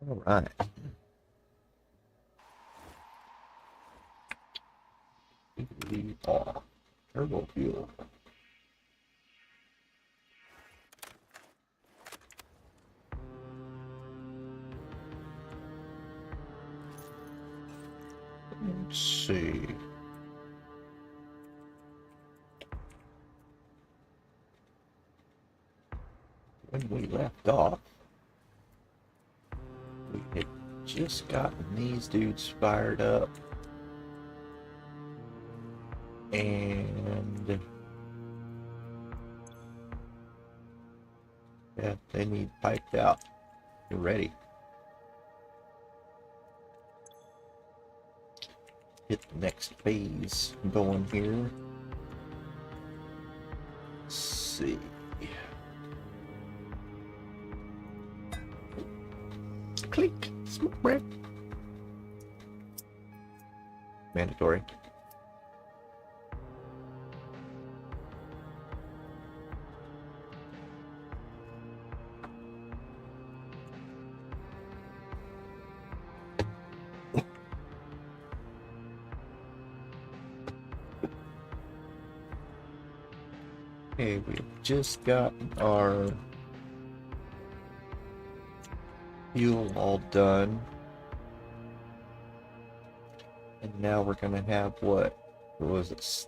All right. We are turbo fuel. Let's see. When we left off, we had just gotten these dudes fired up. And yeah, they need piped out. You're ready. Hit the next phase going here. Let's see. Click. Smoke break. Mandatory. Okay, we've just got our fuel all done. And now we're gonna have what was it?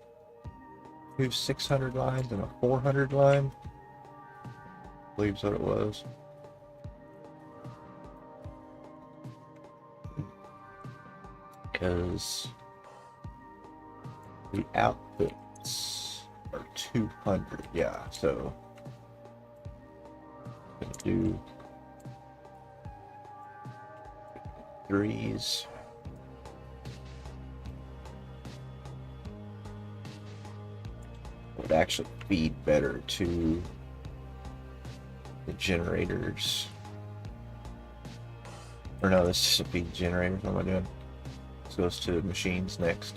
Two 600 lines and a 400 line? I believe what it was. Because the outputs are 200, yeah, so I'm gonna do threes. Would actually feed better to the generators. Or no, this should feed generators. What am I doing? This goes to machines next.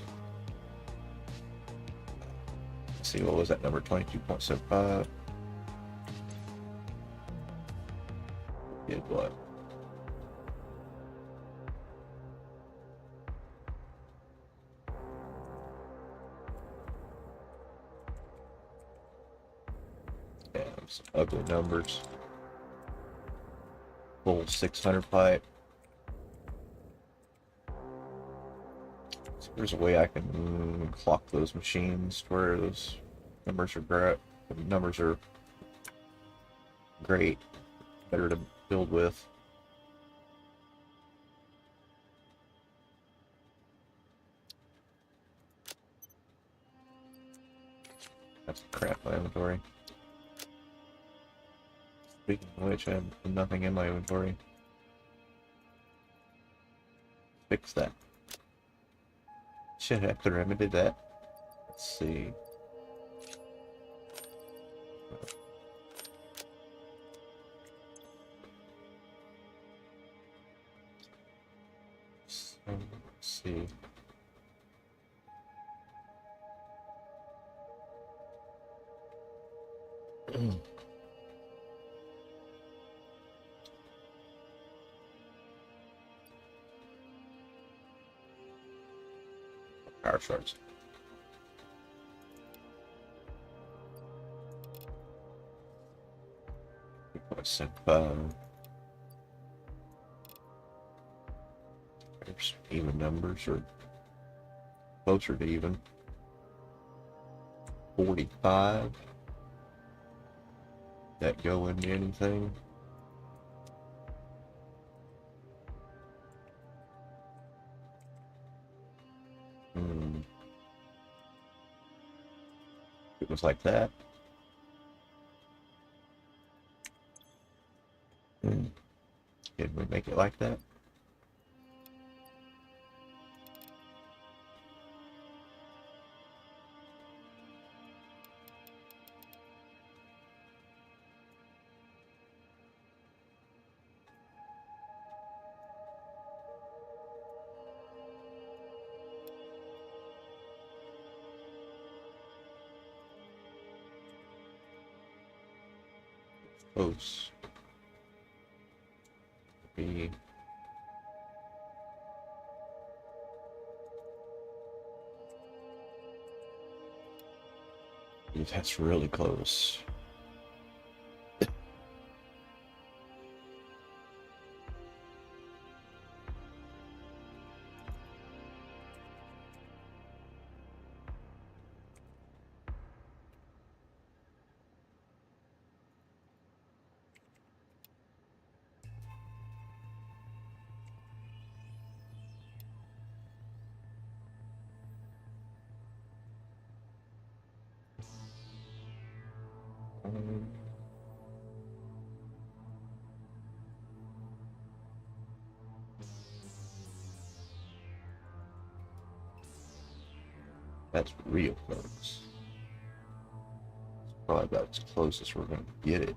Let's see, what was that number? 22.75. Did what? Yeah, some ugly numbers. Full 600 pipe. So there's a way I can clock those machines where those numbers are great. The numbers are great, better to build with. That's crap, my inventory. Speaking of which, I have nothing in my inventory. Fix that. Should have to remedy that. Let's see. So, let's see. Power shards. There's even numbers or closer to even. 45. That go into anything? It was like that. Did we make it like that? Close. Be Ooh, that's really close. That's real close. Probably about as close as we're going to get it.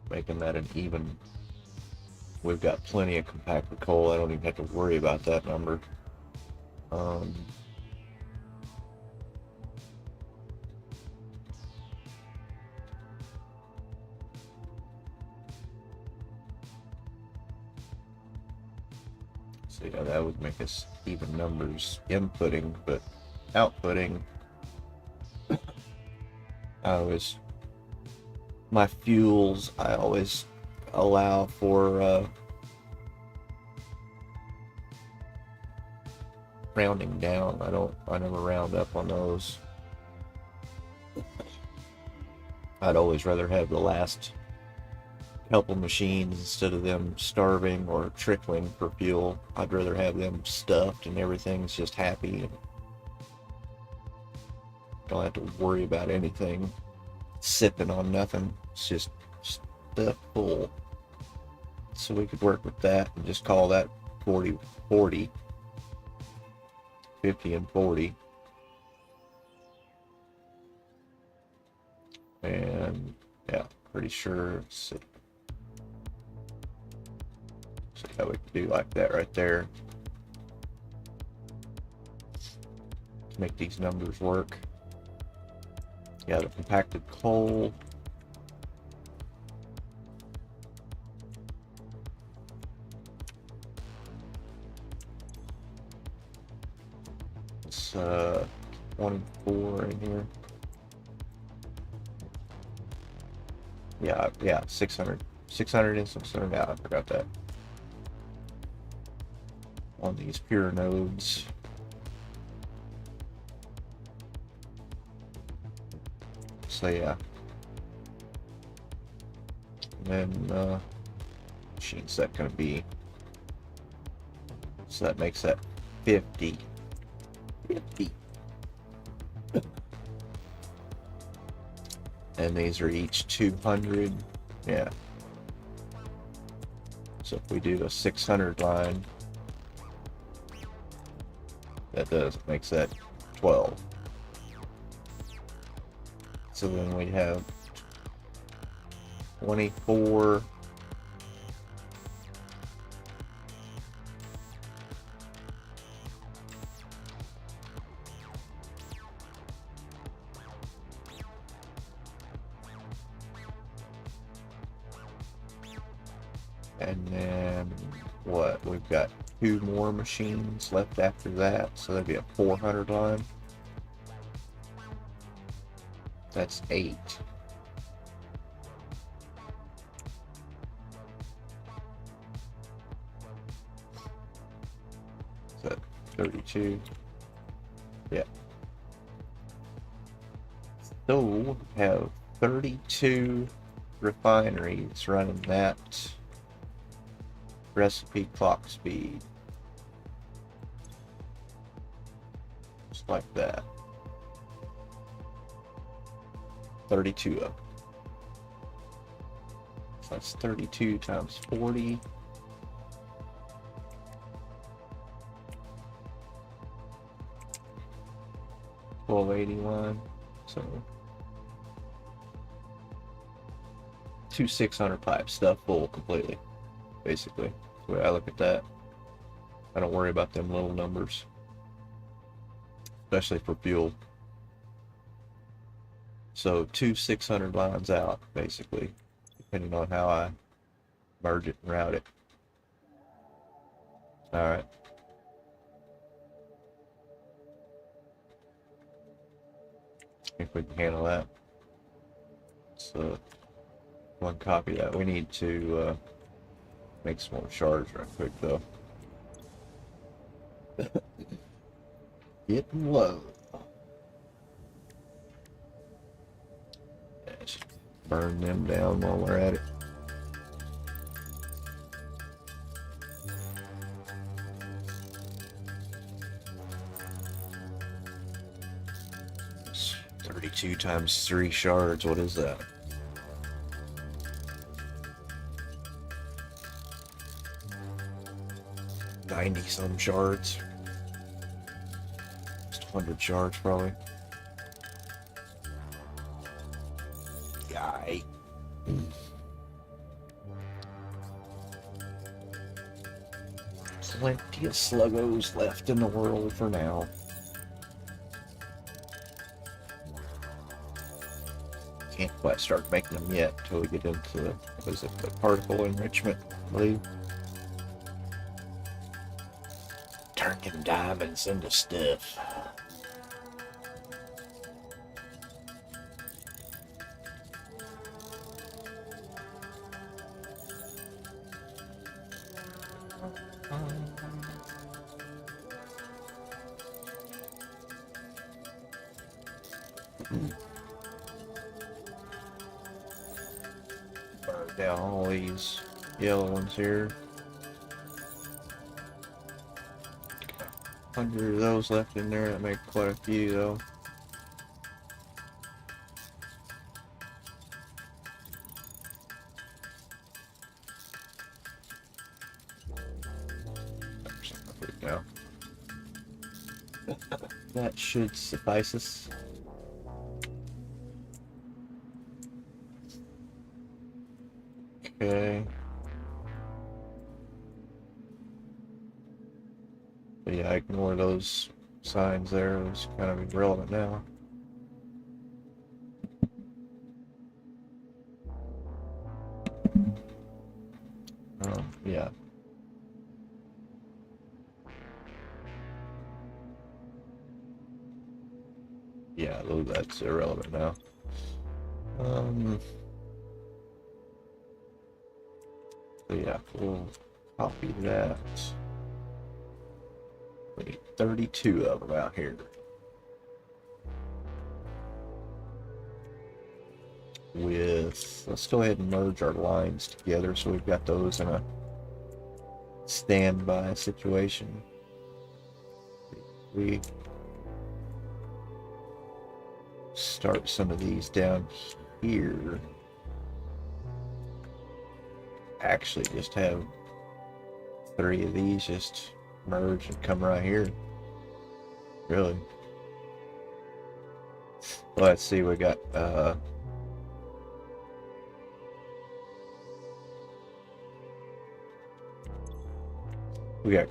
Making that an even. We've got plenty of compacted coal. I don't even have to worry about that number. So yeah, that would make us even numbers inputting, but outputting, my fuels, I always allow for rounding down. I never round up on those. I'd always rather have the last couple machines, instead of them starving or trickling for fuel, I'd rather have them stuffed and everything's just happy and don't have to worry about anything, sipping on nothing. It's just stuffed full. So we could work with that and just call that 40, 40, 50 and 40. And yeah, pretty sure. Let's see. So how we can do like that right there to make these numbers work. Yeah, the compacted coal. It's 24 in here. Yeah, 600 and 600 out. I forgot that. On these pure nodes. So yeah. And then machine's that gonna be? So that makes that 50. 50. And these are each 200. Yeah. So if we do a 600 line, makes that 12. So then we have 24. And then what? We've got 2 more machines left after that, so that'd be a 400 line. That's 8. So 32. Yeah. So we have 32 refineries running that recipe clock speed. Just like that. 32 of them. So that's 32 times 40. $12.81. So 2 600 pipes stuffed full completely. Basically, the way I look at that. I don't worry about them little numbers, especially for fuel. So 2 600 lines out, basically, depending on how I merge it and route it. Alright, If we can handle that. So, one copy of that. We need to make some more shards right quick, though. Getting low. Let's burn them down while we're at it. It's 32 times 3 shards. What is that? 90 some shards. Just 100 shards probably. Yikes. Plenty of sluggos left in the world for now. Can't quite start making them yet until we get into, what is it, the particle enrichment, I believe. Turning diamonds into stuff. Burn down all these yellow ones here. 100 of those left in there. That make quite a few though. Now that should suffice us. Okay. But yeah, ignore those signs there. It's kind of irrelevant now. Yeah. Yeah, that's irrelevant now. So yeah, we'll copy that. We need 32 of them out here. Let's go ahead and merge our lines together so we've got those in a standby situation. We start some of these down here. Actually, just have 3 of these just merge and come right here. Really. Well, let's see, we got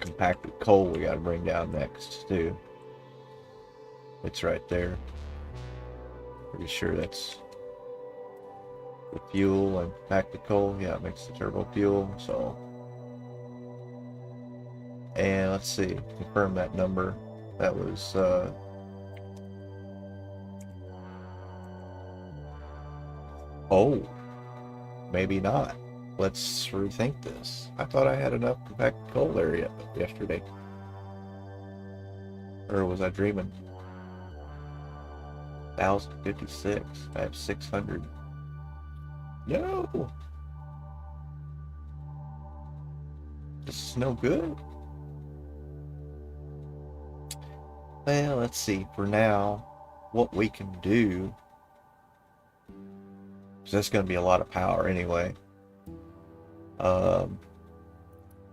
compacted coal we got to bring down next too. It's right there. Pretty sure that's the fuel and compacted coal. Yeah, it makes the turbo fuel. So, and let's see, confirm that number. That was oh, maybe not. Let's rethink this. I thought I had enough compacted coal there yesterday. Or was I dreaming? 1,056. I have 600. No! This is no good. Well, let's see. For now, what we can do, because that's going to be a lot of power anyway.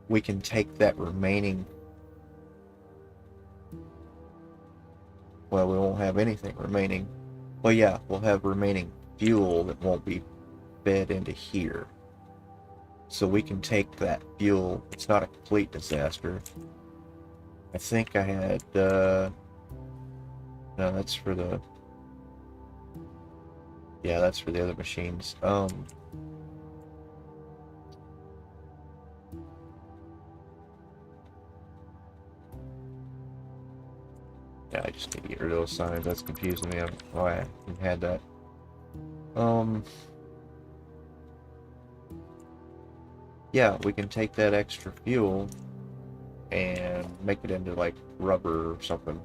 We can take that remaining. Well, we won't have anything remaining. Well, yeah, we'll have remaining fuel that won't be fed into here. So we can take that fuel. It's not a complete disaster. I think I had, no, that's for the, yeah, that's for the other machines. Yeah, I just need to get rid of those signs. That's confusing me. Why I had that. Yeah, we can take that extra fuel and make it into like rubber or something.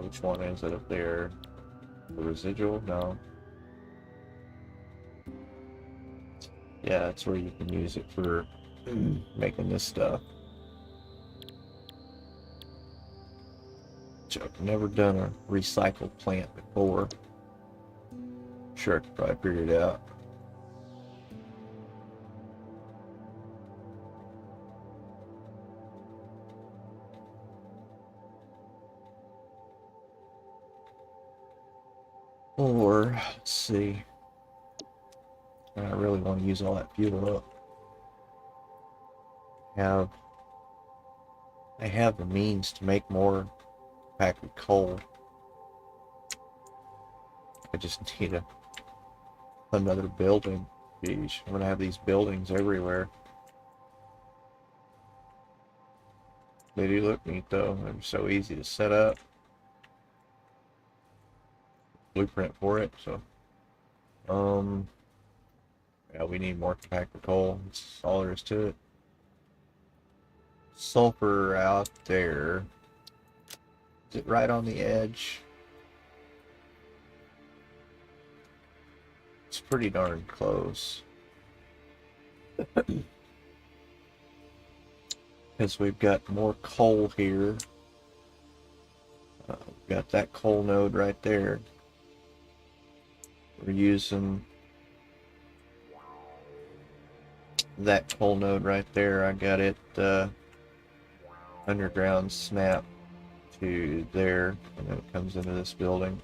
Which one is it up there? The residual? No. Yeah, that's where you can use it for making this stuff. Which I've never done a recycle plant before. Sure, I could probably figure it out. Or, let's see. I really want to use all that fuel up. I have the means to make more packed coal. I just need another building. Geez, I'm gonna have these buildings everywhere. They do look neat though. They're so easy to set up. Blueprint for it, so yeah, we need more compacted coal. That's all there is to it. Sulfur out there. Is it right on the edge? It's pretty darn close. Because we've got more coal here. We've got that coal node right there. We're using that coal node right there. I got it underground snap to there, and then it comes into this building.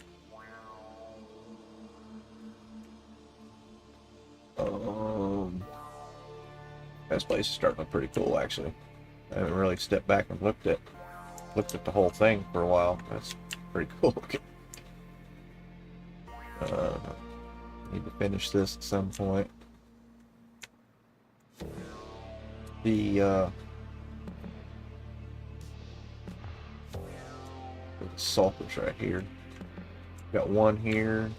This place is starting to look pretty cool, actually. I haven't really stepped back and looked at the whole thing for a while. That's pretty cool looking. Need to finish this at some point. The sulfur's right here. Got one here,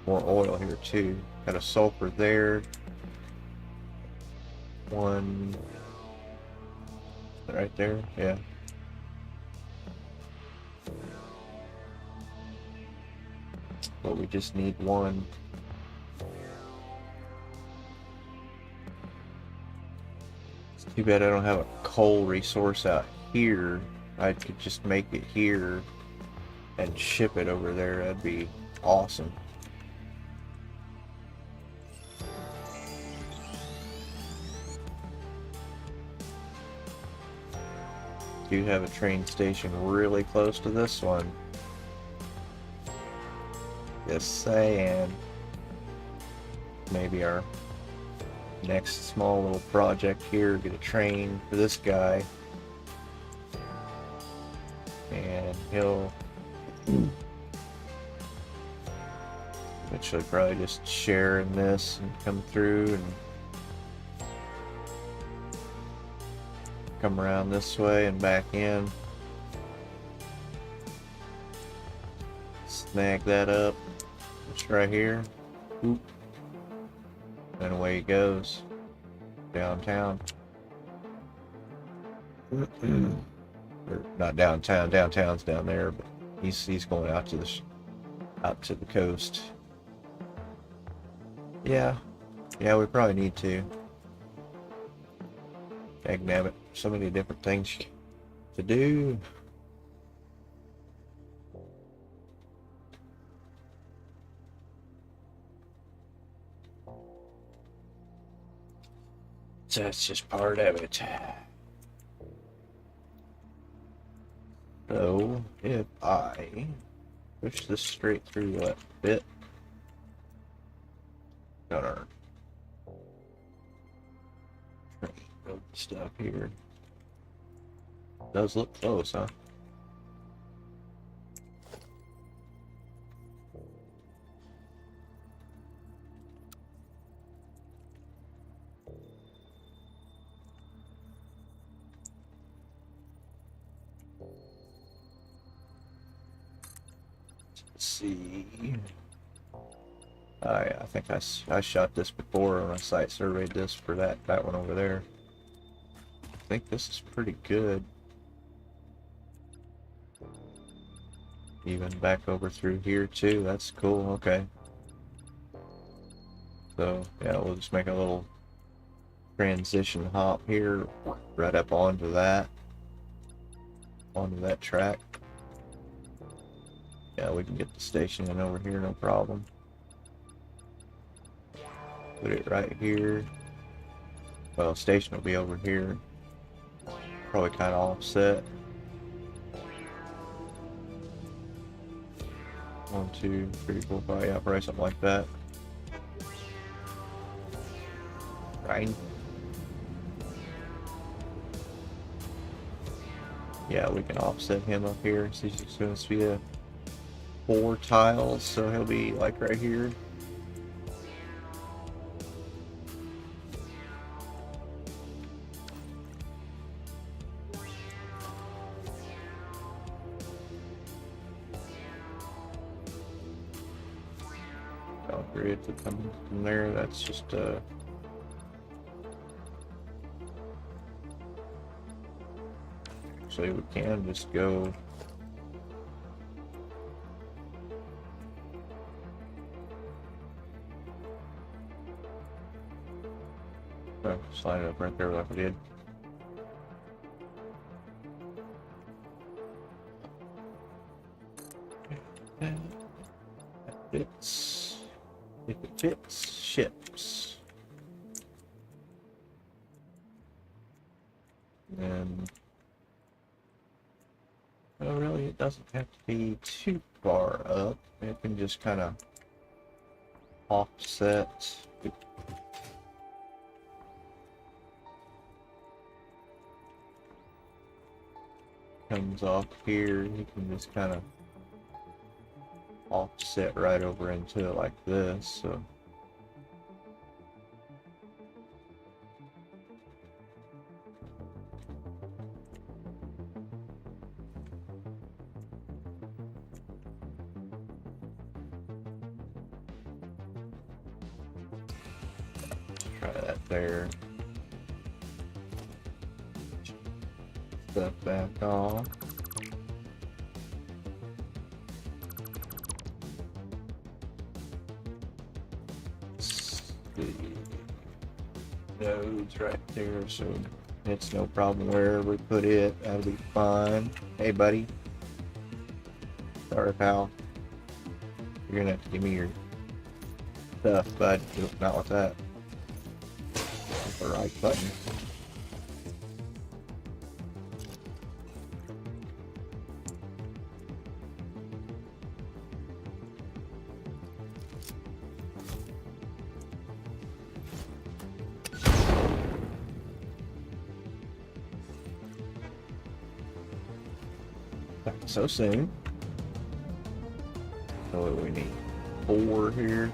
more oil here too. Got a sulfur there. One right there, yeah. But we just need one. It's too bad I don't have a coal resource out here. I could just make it here and ship it over there. That'd be awesome. Do have a train station really close to this one. Just saying. Maybe our next small little project here, get a train for this guy. And he'll eventually probably just share in this and come through and come around this way and back in. Snag that up. Just right here. Oop. And away he goes. Downtown. Or not downtown. Downtown's down there, but he's going out to the coast. Yeah. Yeah, we probably need to. Dagnabbit. So many different things to do. So that's just part of it. So if I push this straight through that bit, got our train stuff here. Does look close, huh? see. I think I shot this before when I site surveyed this for that one over there. I think this is pretty good. Even back over through here too. That's cool. Okay. So yeah, we'll just make a little transition hop here, right up onto that track. Yeah, we can get the station in over here, no problem. Put it right here. Well, station will be over here. Probably kind of offset. 1, 2, 3, 4, 5. Yeah, probably something like that. Right. Yeah, we can offset him up here. So he's going to be a 4 tiles, so he'll be like right here. Grid to come from there. That's just actually we can just go slide it up right there like we did. That fits. If it fits, ships. And well, really, it doesn't have to be too far up. It can just kind of offset. Comes off here, you can just kind of offset right over into it like this. So try that there. Stuff back off. Nodes right there, so it's no problem wherever we put it. That'll be fine. Hey, buddy. Sorry, pal. You're gonna have to give me your stuff, bud. Not with that. With the right button. So soon. So what do we need? 4 here.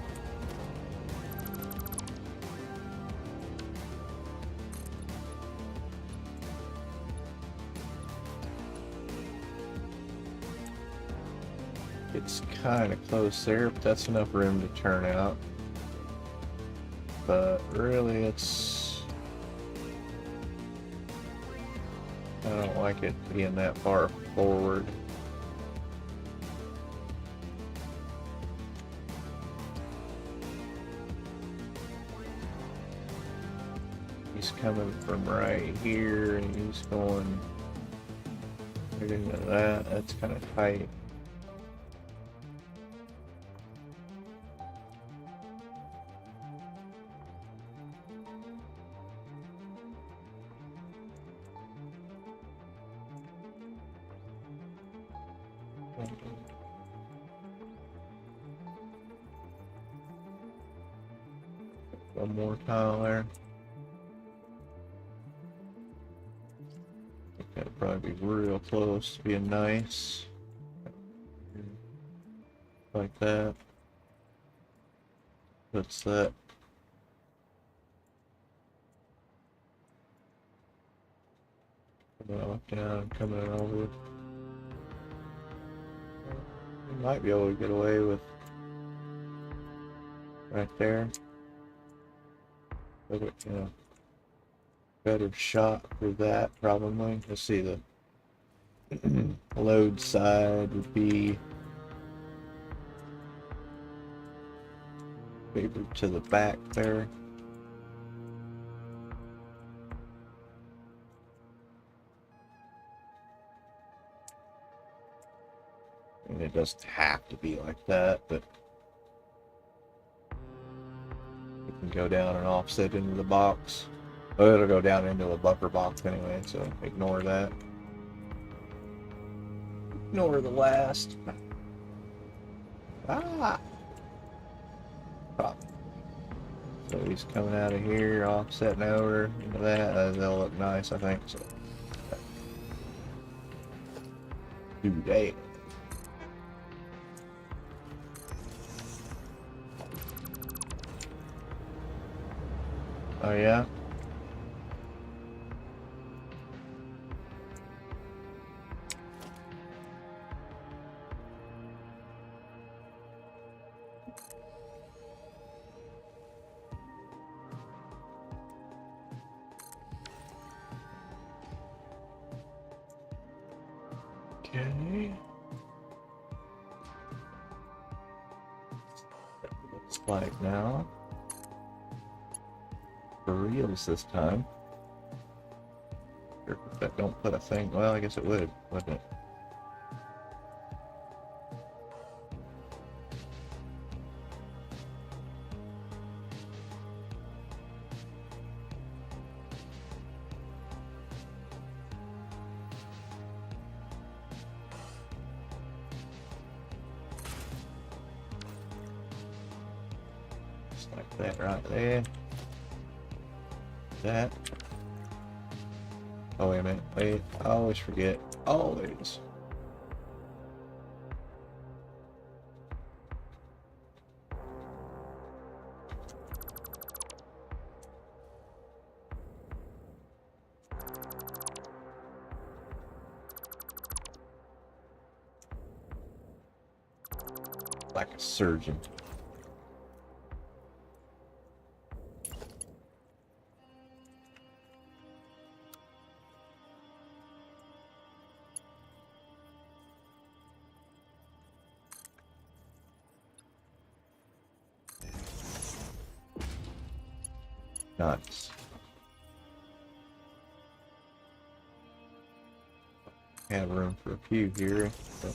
It's kind of close there, but that's enough room to turn out. But really, it's... I don't like it being that far forward. He's coming from right here and he's going right into that. That's kind of tight. One more tile there. That'd probably be real close to being nice. Like that. Puts that. Coming down, coming over. Might be able to get away with right there. But, you know, better shot for that probably. Let's see, the load side would be favored to the back there. And it doesn't have to be like that, but it can go down and offset into the box. Oh, it'll go down into a buffer box anyway, so ignore that. Ignore the last. Ah! Pop. So he's coming out of here, offsetting over into that. They'll look nice, I think. So, dude, oh yeah? Okay. That looks like now. For reals this time. That don't put a thing. Well, I guess it would, wouldn't it? Just like that right there. That. Oh, wait a minute. Wait, I always forget. Oh, there it is. Like a surgeon. Nice. Have room for a few here. But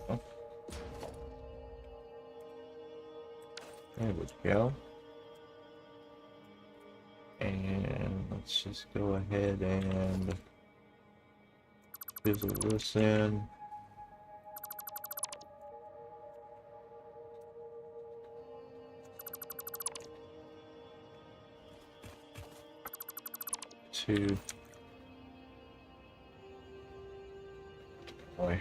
oh. There we go. And let's just go ahead and chisel this in. To boy.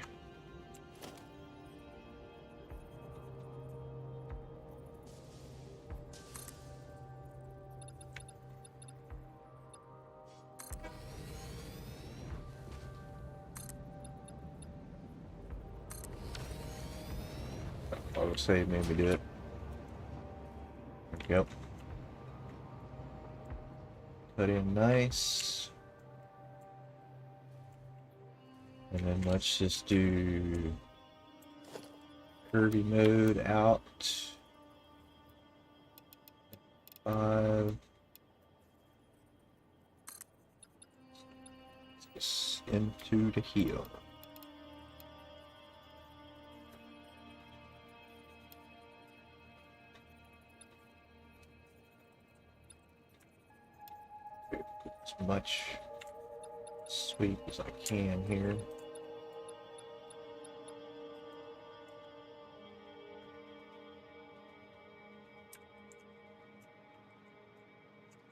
Auto save made me do it. There we go. Put in nice. And then let's just do curvy mode out. 5. Just into the heel. As much sweep as I can here.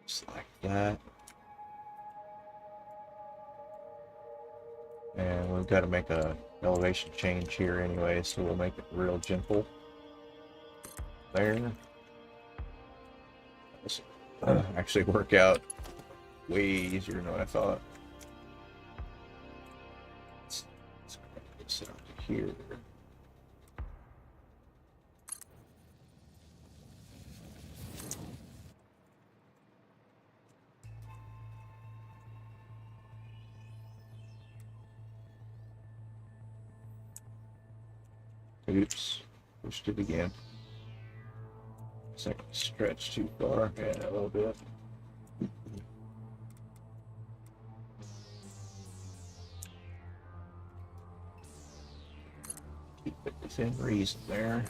Just like that. And we've got to make a elevation change here anyway, so we'll make it real gentle. There. This actually work out way easier than what I thought. here. Oops, pushed it again. Second stretch too far. Yeah, a little bit. Keep it within reason there.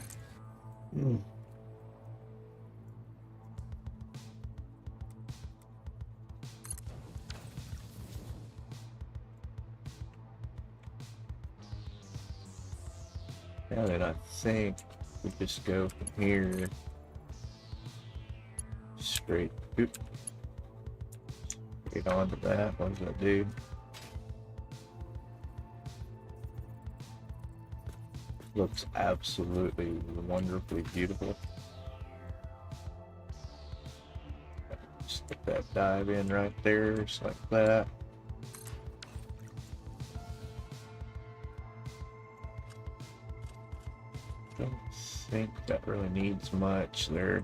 Now then, I think we just go from here straight. Oop. Get onto that. What does that do? Looks absolutely wonderfully beautiful. Just get that dive in right there, just like that. Don't think that really needs much there.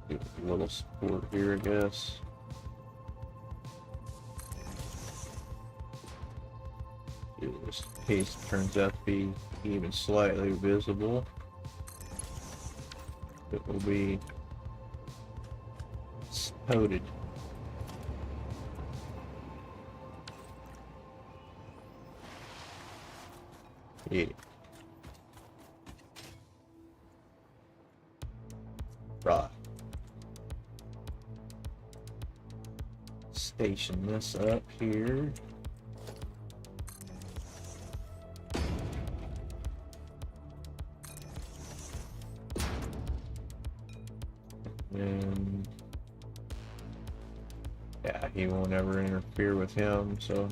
Give it a little support here, I guess. If this paste turns out to be even slightly visible, it will be coated. Yeah. Right. Station this up here. And yeah, he won't ever interfere with him, so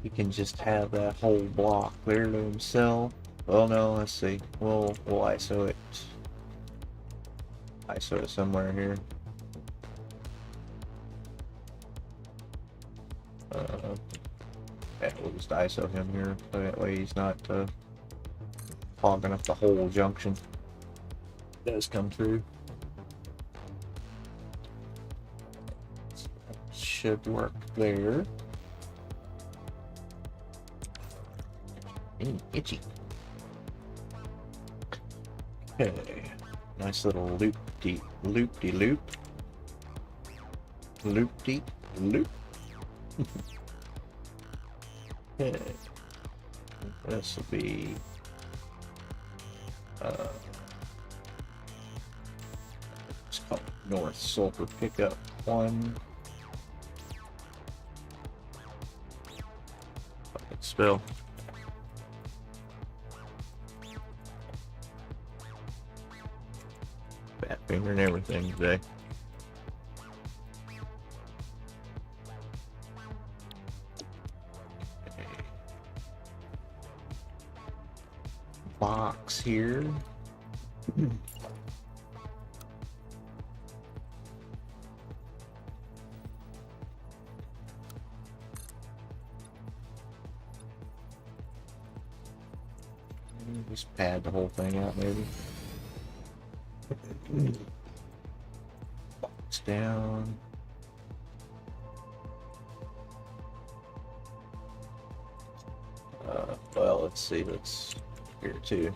he can just have that whole block there to himself. Well, no, let's see. We'll ISO it. ISO it somewhere here. Yeah, we'll just ISO him here, so that way he's not hogging up the whole junction. It does come through. Should work there. Itchy. Okay. Nice little loop-de-loop. Loop-de-loop. Okay. This will be it's called North Sulphur Pickup 1. Fucking spell. Fat finger and everything today. Box here. Just pad the whole thing out, maybe. Box down. Well, let's see. Let's here too.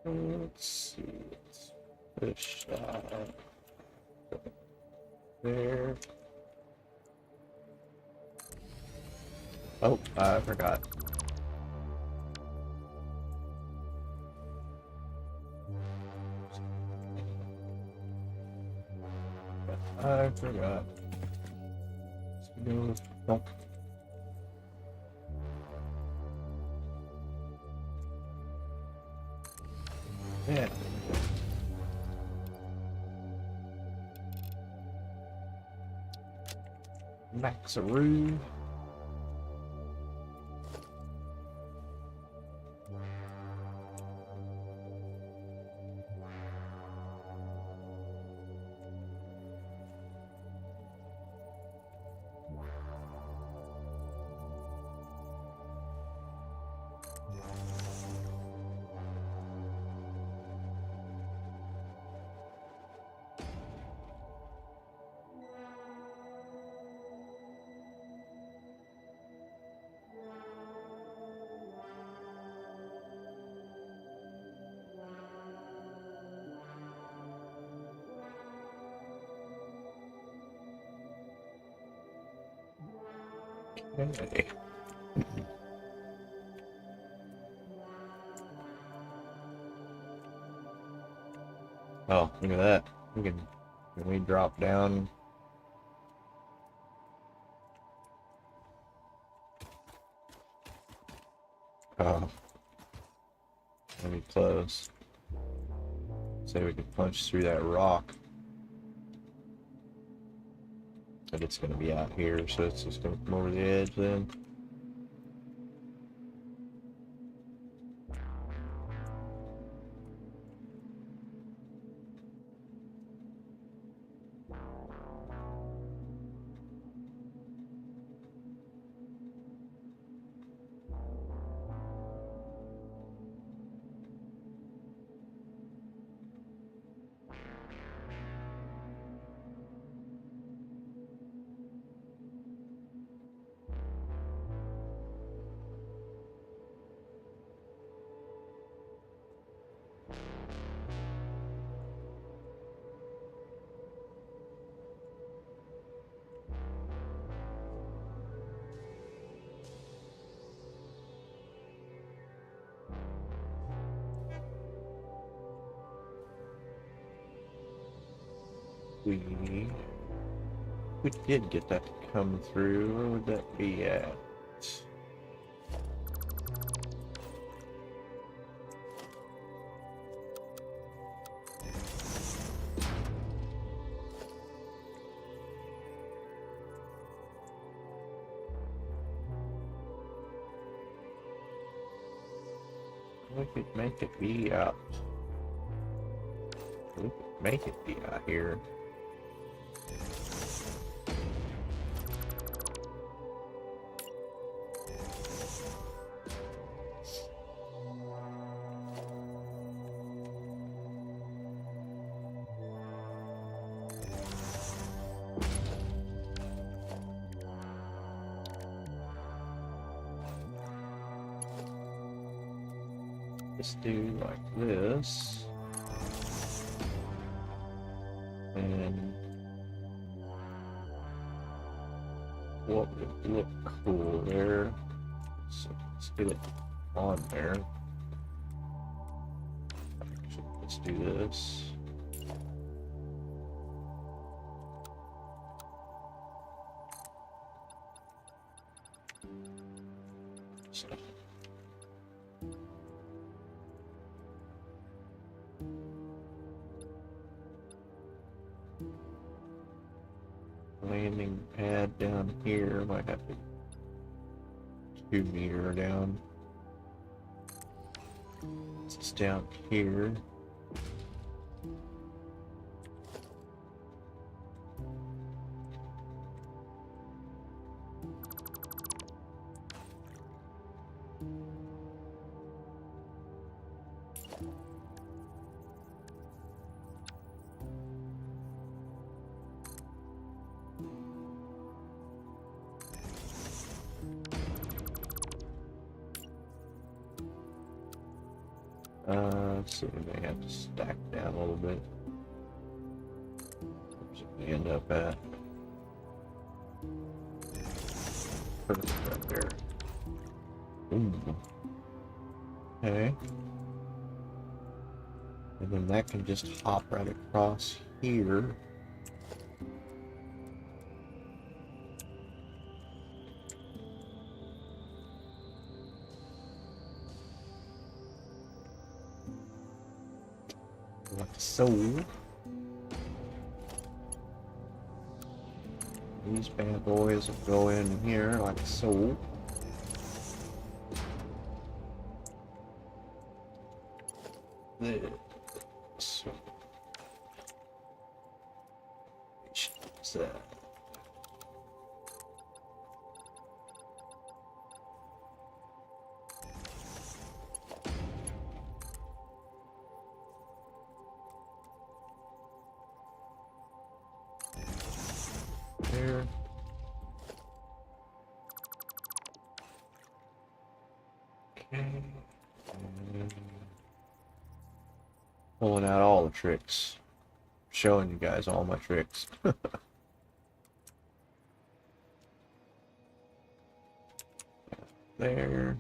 Let's see. Let's push that there. Oh, I forgot. I forgot. Let's go back. Yeah. Maxaroo. Okay. Oh, look at that. Can we drop down? Oh, maybe close. Say we could punch through that rock. But it's gonna be out here, so it's just gonna come over the edge then. We did get that to come through. Where would that be at? We could make it be out. We could make it be out here. Let's do like this. And what would look cool there? So let's get it on there. Actually, let's do this. So, landing pad down here might have to 2 meter down. It's down here. Let's see, we may have to stack down a little bit. Where's it gonna end up at? Perfect right there. Ooh. Okay. And then that can just hop right across here. Like so. These bad boys will go in here like so. This. What's that? There. Okay. And pulling out all the tricks. Showing you guys all my tricks. There.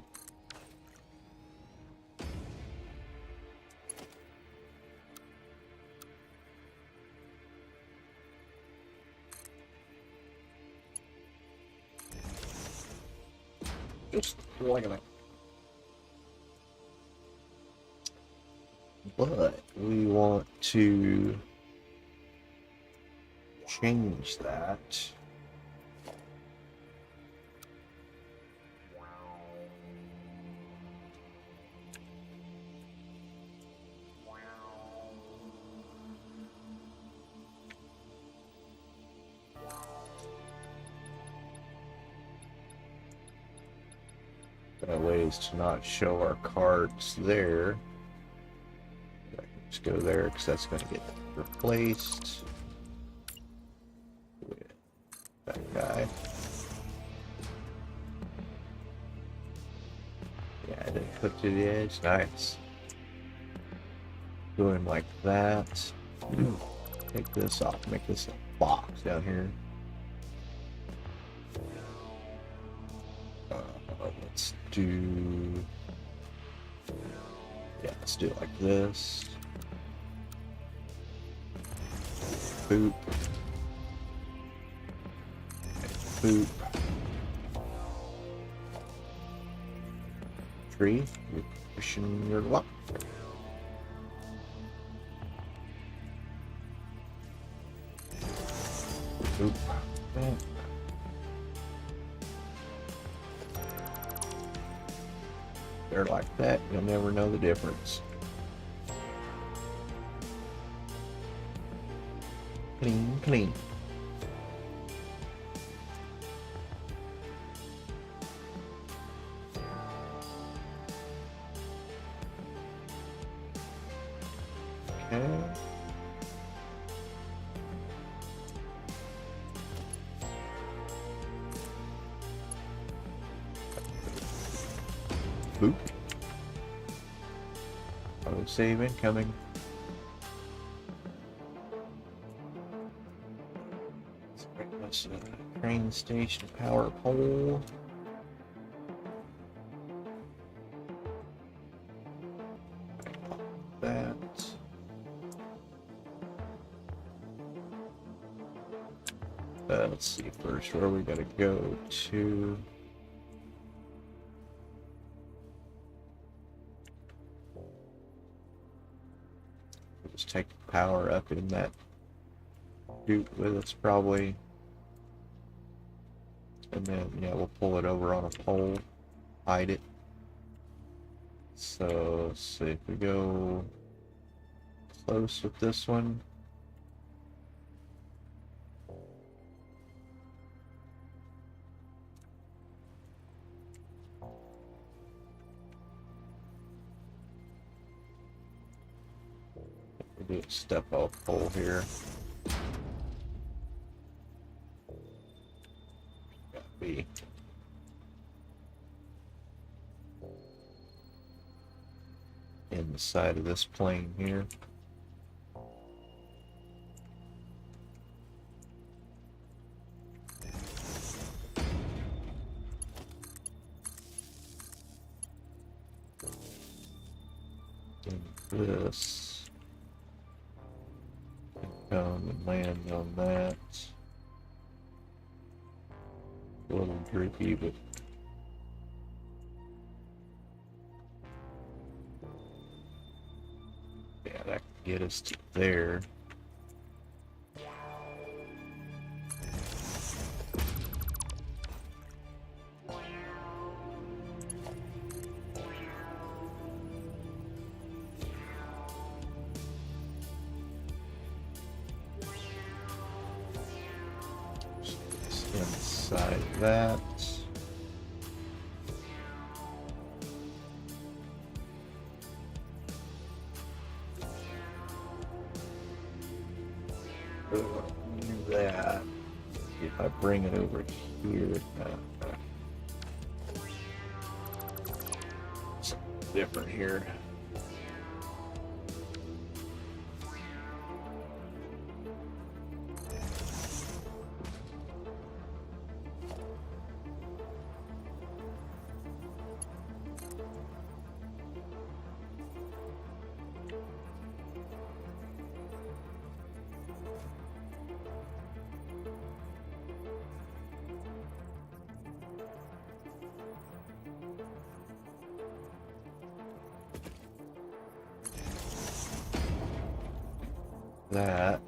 Just like that. But we want to change that. That way is to not show our cards there. I can just go there because that's going to get replaced with that guy. Yeah, I didn't put to the edge. Nice. Do him like that. Take this off. Make this a box down here. Let's do... Yeah, let's do it like this. Boop. Boop. Tree. You're pushing your luck. Boop. They're like that, you'll never know the difference. Clean, clean. Okay. Boop. Auto save incoming. Let's bring this train station power pole. That. Let's see first where we gotta go to. Just take the power up in that chute with us probably. And then, yeah, we'll pull it over on a pole, hide it. So, let's see if we go close with this one. We'll do a step off pole here. Gotta be. In the side of this plane here. And this can come and land on that. A little droopy, but yeah, that can get us to there. Inside that. Do that. If I bring it over here, something different here. That.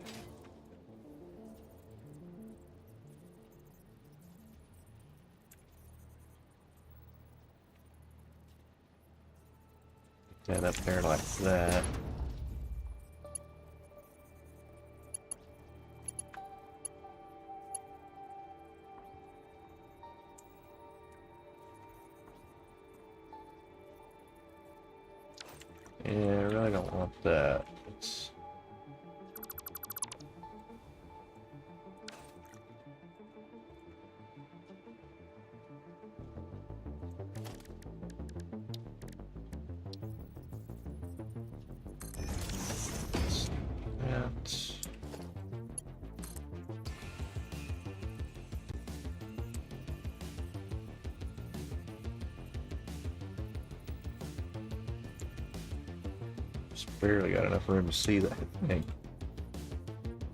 Put that up there like that. Yeah, I really don't want that. It's that. Just barely got enough room to see that thing.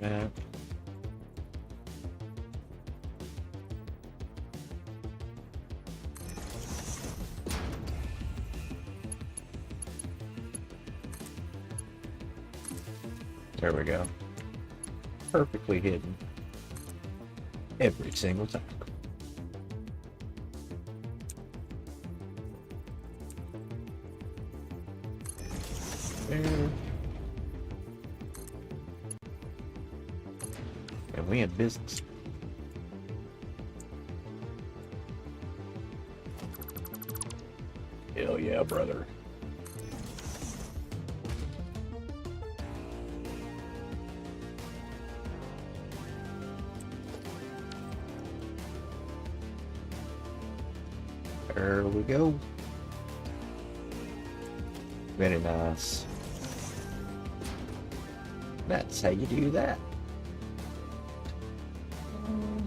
Yeah. There we go. Perfectly hidden. Every single time. There. And we in business. Hell yeah, brother. There we go. Very nice. That's how you do that.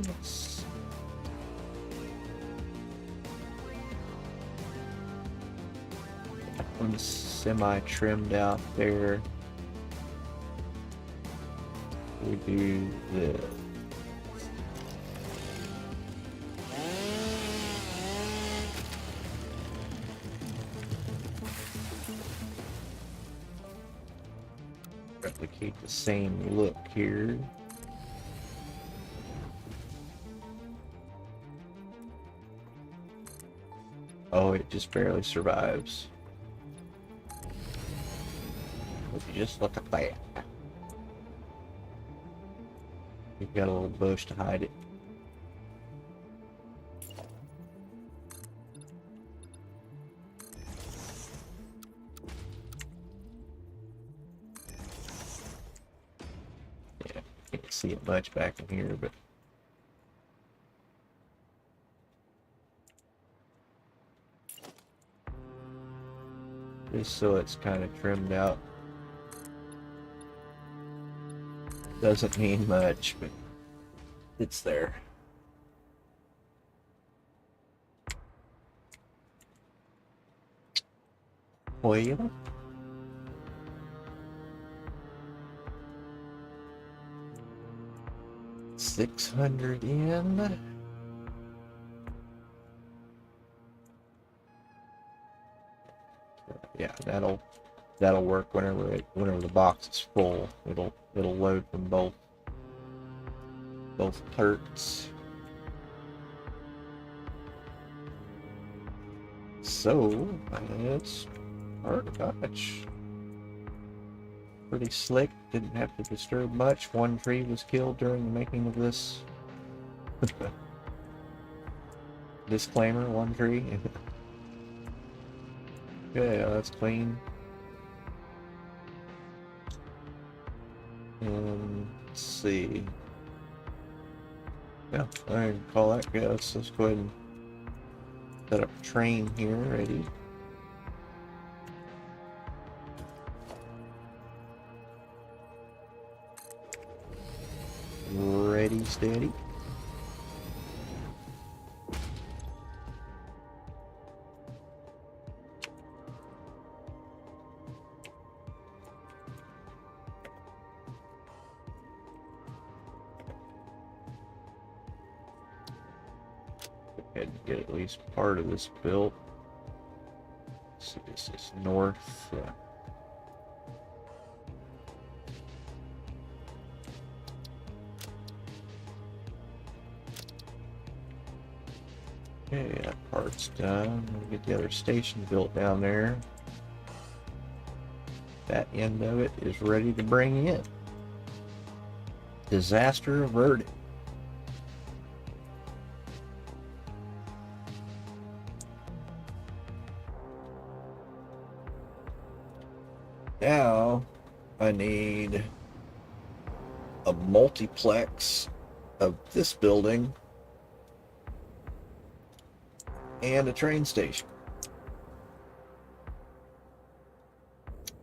Let's... That one's semi-trimmed out there. We do this. Replicate the same look here. Oh, it just barely survives. Just look at that. We've got a little bush to hide it. Yeah, can't see it much back in here, but just so it's kind of trimmed out. Doesn't mean much, but it's there. Well, 600 in. Yeah, that'll work whenever the box is full. It'll load from both parts. So it's hard to touch. Pretty slick. Didn't have to disturb much. One tree was killed during the making of this. Disclaimer: one tree. Okay, that's clean. And let's see. Yeah, I can call that good. Let's go ahead and set up train here, ready. Ready, steady. Go ahead and get at least part of this built. Let's see, this is north. Okay, that part's done. We'll get the other station built down there. That end of it is ready to bring in. Disaster averted. Now I need a multiplex of this building and a train station.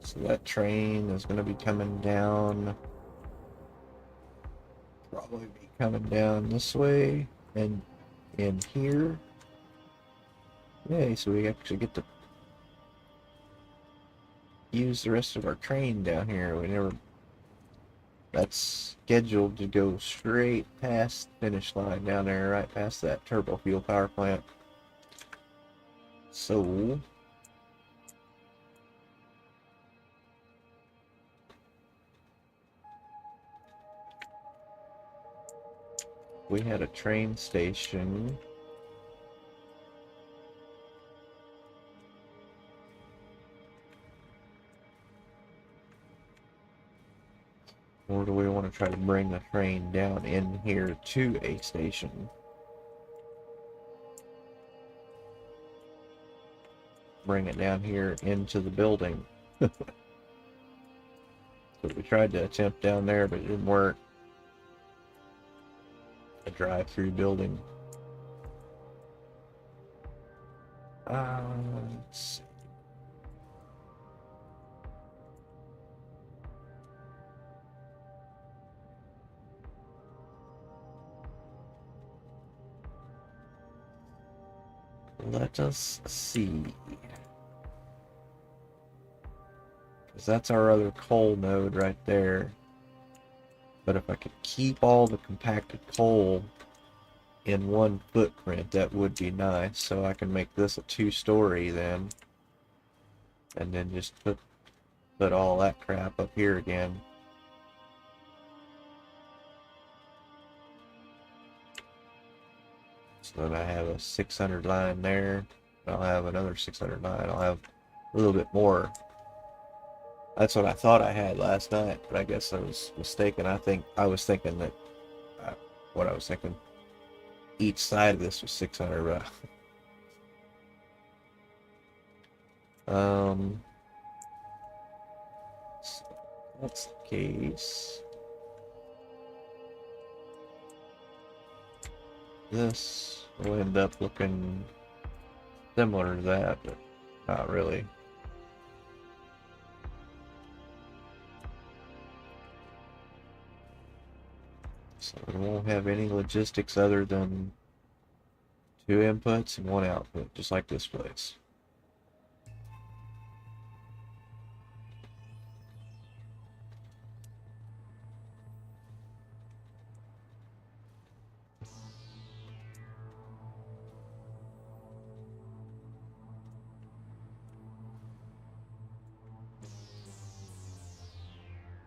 So that train is going to be coming down, probably be coming down this way and in here. Yay, so we actually get to use the rest of our train down here. That's scheduled to go straight past the finish line down there, right past that turbo fuel power plant. So we had a train station. Or do we want to try to bring the train down in here to a station? Bring it down here into the building. So we tried to attempt down there, but it didn't work. A drive-through building. Let's see. Let us see. Because that's our other coal node right there. But if I could keep all the compacted coal in one footprint, that would be nice. So I can make this a 2-story then. And then just put all that crap up here again. So then I have a 600 line there. I'll have another 600 line. I'll have a little bit more. That's what I thought I had last night, but I guess I was mistaken. I was thinking that what I was thinking. Each side of this was 600. So that's the case. This will end up looking similar to that, but not really. So it won't have any logistics other than 2 inputs and 1 output, just like this place.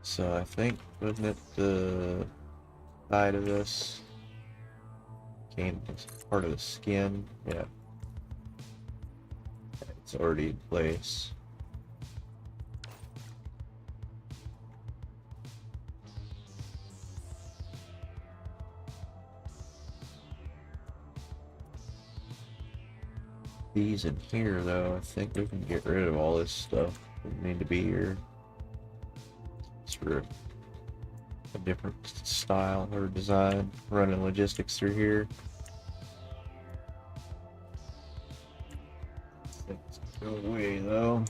So I think, wasn't it the side of this came as part of the skin? Yeah, it's already in place. These in here, though, I think we can get rid of all this stuff that need to be here. It's for a different style or design, running logistics through here. Things go away, though.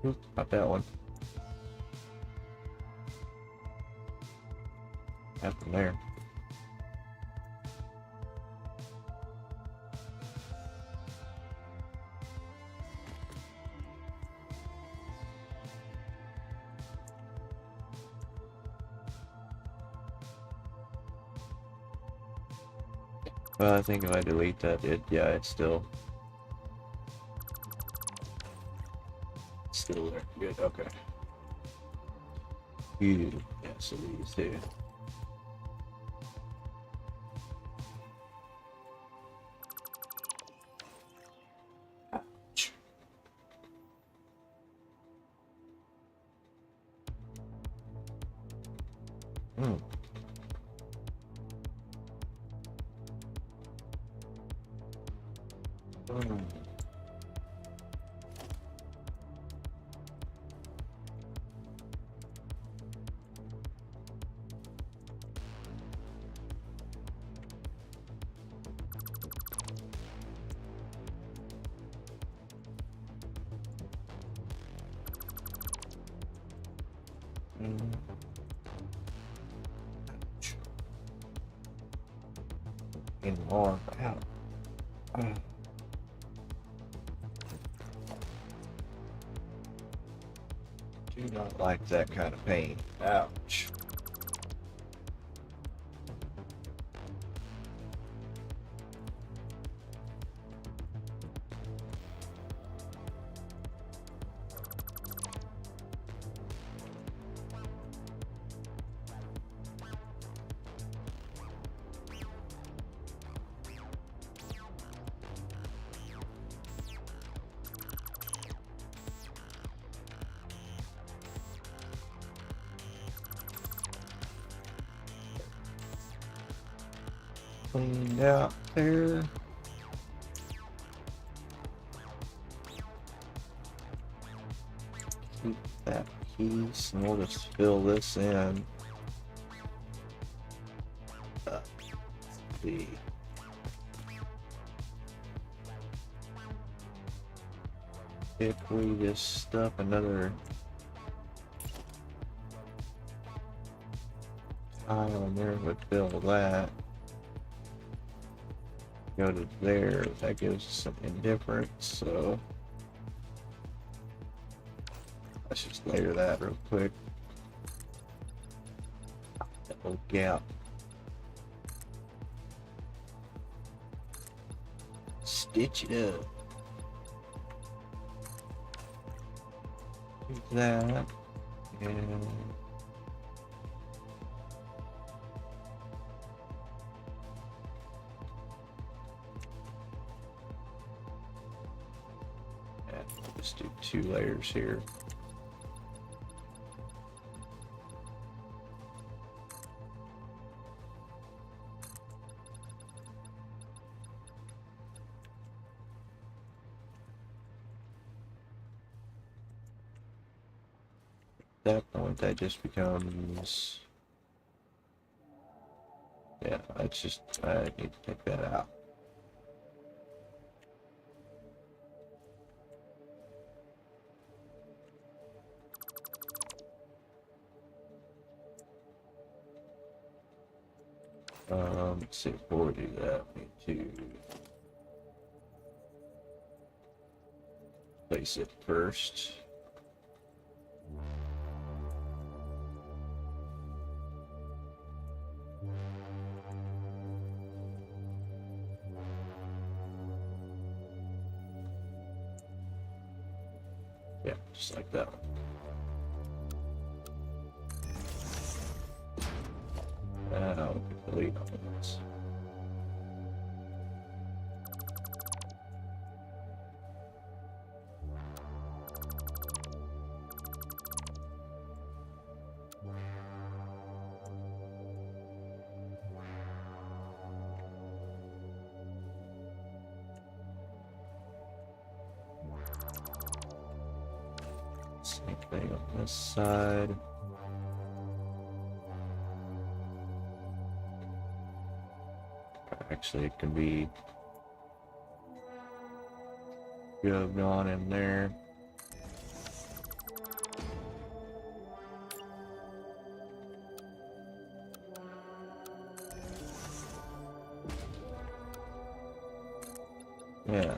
Oop, not that one. Happened there. Well, I think if I delete that, yeah, it's still there. Good, okay. Good. Yeah, so these two. Ouch. Hmm. Ouch. Any more? Out. Do not like that kind of pain. Ouch. Cleaned out there. Keep that piece, and we'll just fill this in. Let's see. If we just stuff another tile in there, would fill that. Go to there, that gives us some indifference, so let's just layer that real quick. That little gap. Stitch it up. Do that, and let's do 2 layers here. At that point, that just becomes, yeah, it's just, I need to take that out. Let's see, before we do that, we need to place it first. Yeah, just like that. Now we can delete all of this. Same thing on this side. Actually, it can be gone in there. Yeah.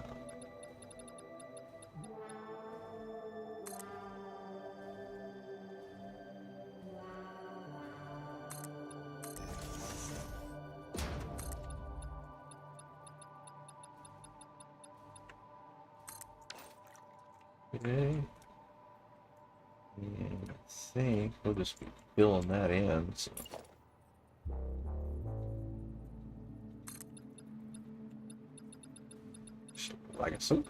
Okay. And I think we'll just be filling that in. So. Like a soup.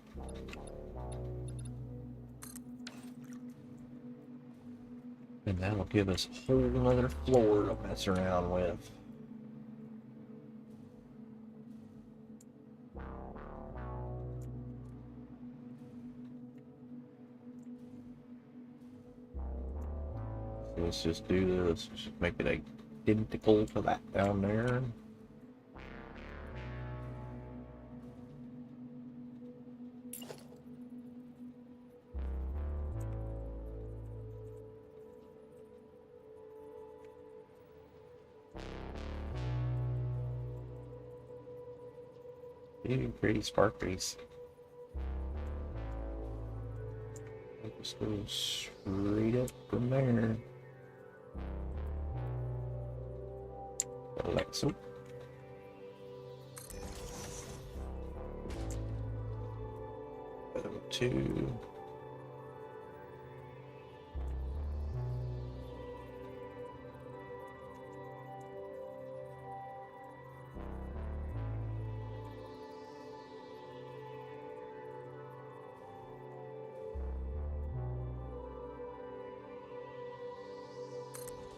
And that'll give us a whole other floor to mess around with. So let's just do this. Just make it identical to that down there. Ooh, pretty sparklies. Just go straight up from there. Like so. Two.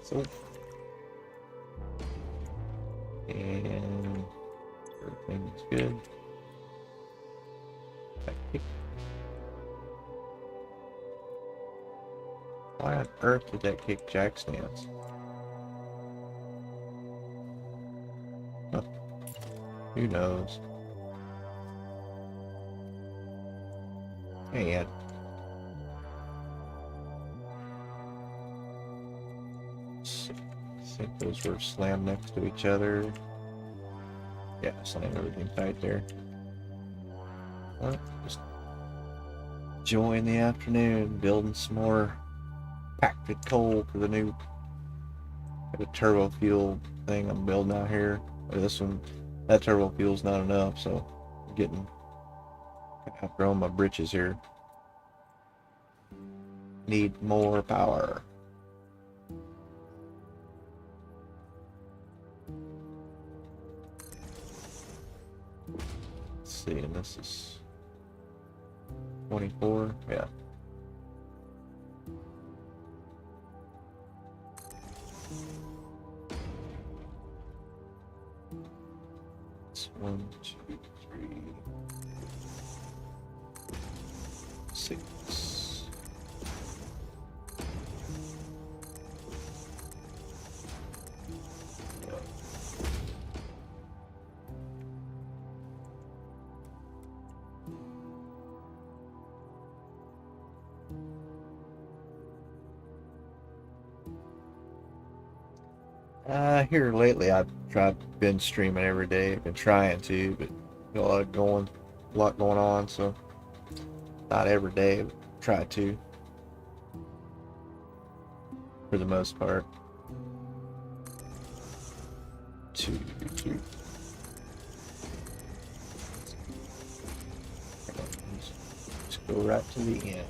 So, and everything's good. Why on earth did that kick jack stance? Huh. Who knows? And I think those were slammed next to each other. Yeah, slam everything tight there. Well, just enjoying the afternoon, building some more packed coal for the new turbo fuel thing I'm building out here. This one, that turbo fuel's not enough, so I'm getting outgrowing my britches here. Need more power. Let's see, and this is 24, yeah. It's 1, 2, 3, 6. Here lately, been streaming every day. I've been trying to, but got a lot going on, so not every day, but try to, for the most part. Two, three. Let's go right to the end.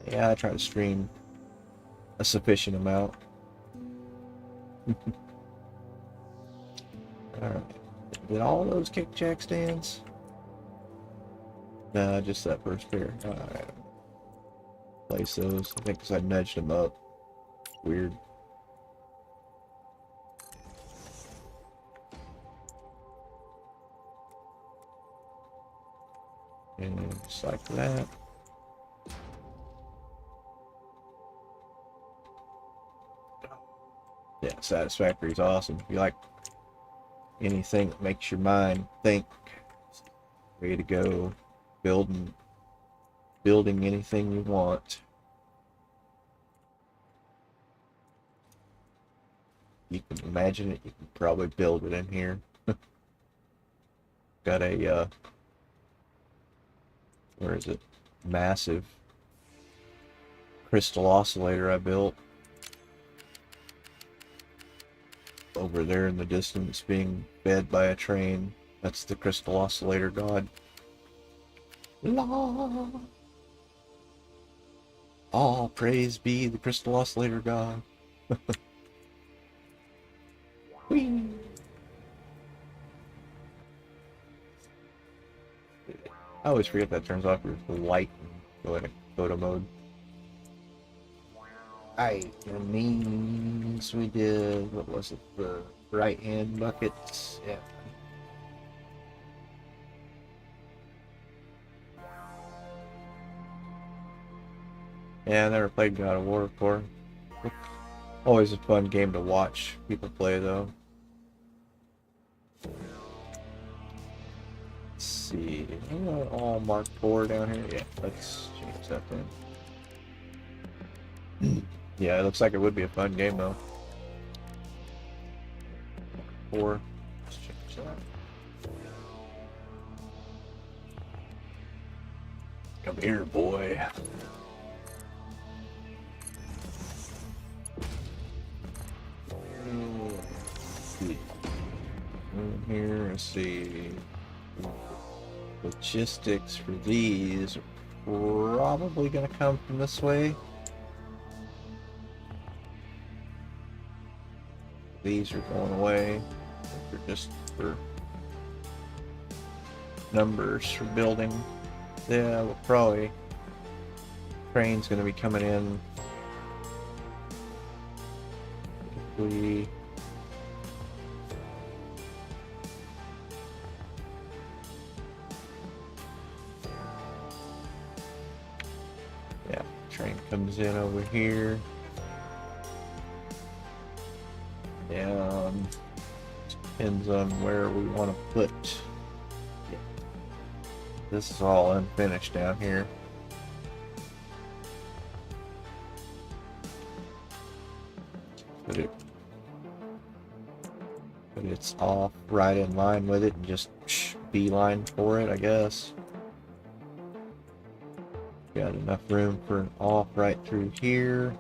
Yeah, I try to stream a sufficient amount. Alright. Did all those kick jack stands? Nah, just that first pair. Alright. Place those. I think because I nudged them up. Weird. And just like that. Yeah, Satisfactory is awesome. If you like anything that makes your mind think, way to go. Building anything you want. You can imagine it, you can probably build it in here. Got a where is it? Massive crystal oscillator I built. Over there in the distance being fed by a train. That's the crystal oscillator god. La. All praise be the crystal oscillator god. Whee. I always forget that turns off your light and go into photo mode. Alright, that means we did, what was it, the right hand buckets? Yeah. Yeah, I never played God of War before. Always a fun game to watch people play, though. Let's see. I'm not all Mark 4 down here. Yeah, let's change that then. Yeah, it looks like it would be a fun game, though. 4. Let's change that. Come here, boy. Here, let's see. Logistics for these are probably going to come from this way. These are going away. They're just for numbers for building. Yeah, well, probably train's going to be coming in. We train comes in over here. And depends on where we want to put. Yeah. This is all unfinished down here. But it's off right in line with it and just beeline for it, I guess. Got enough room for an off right through here.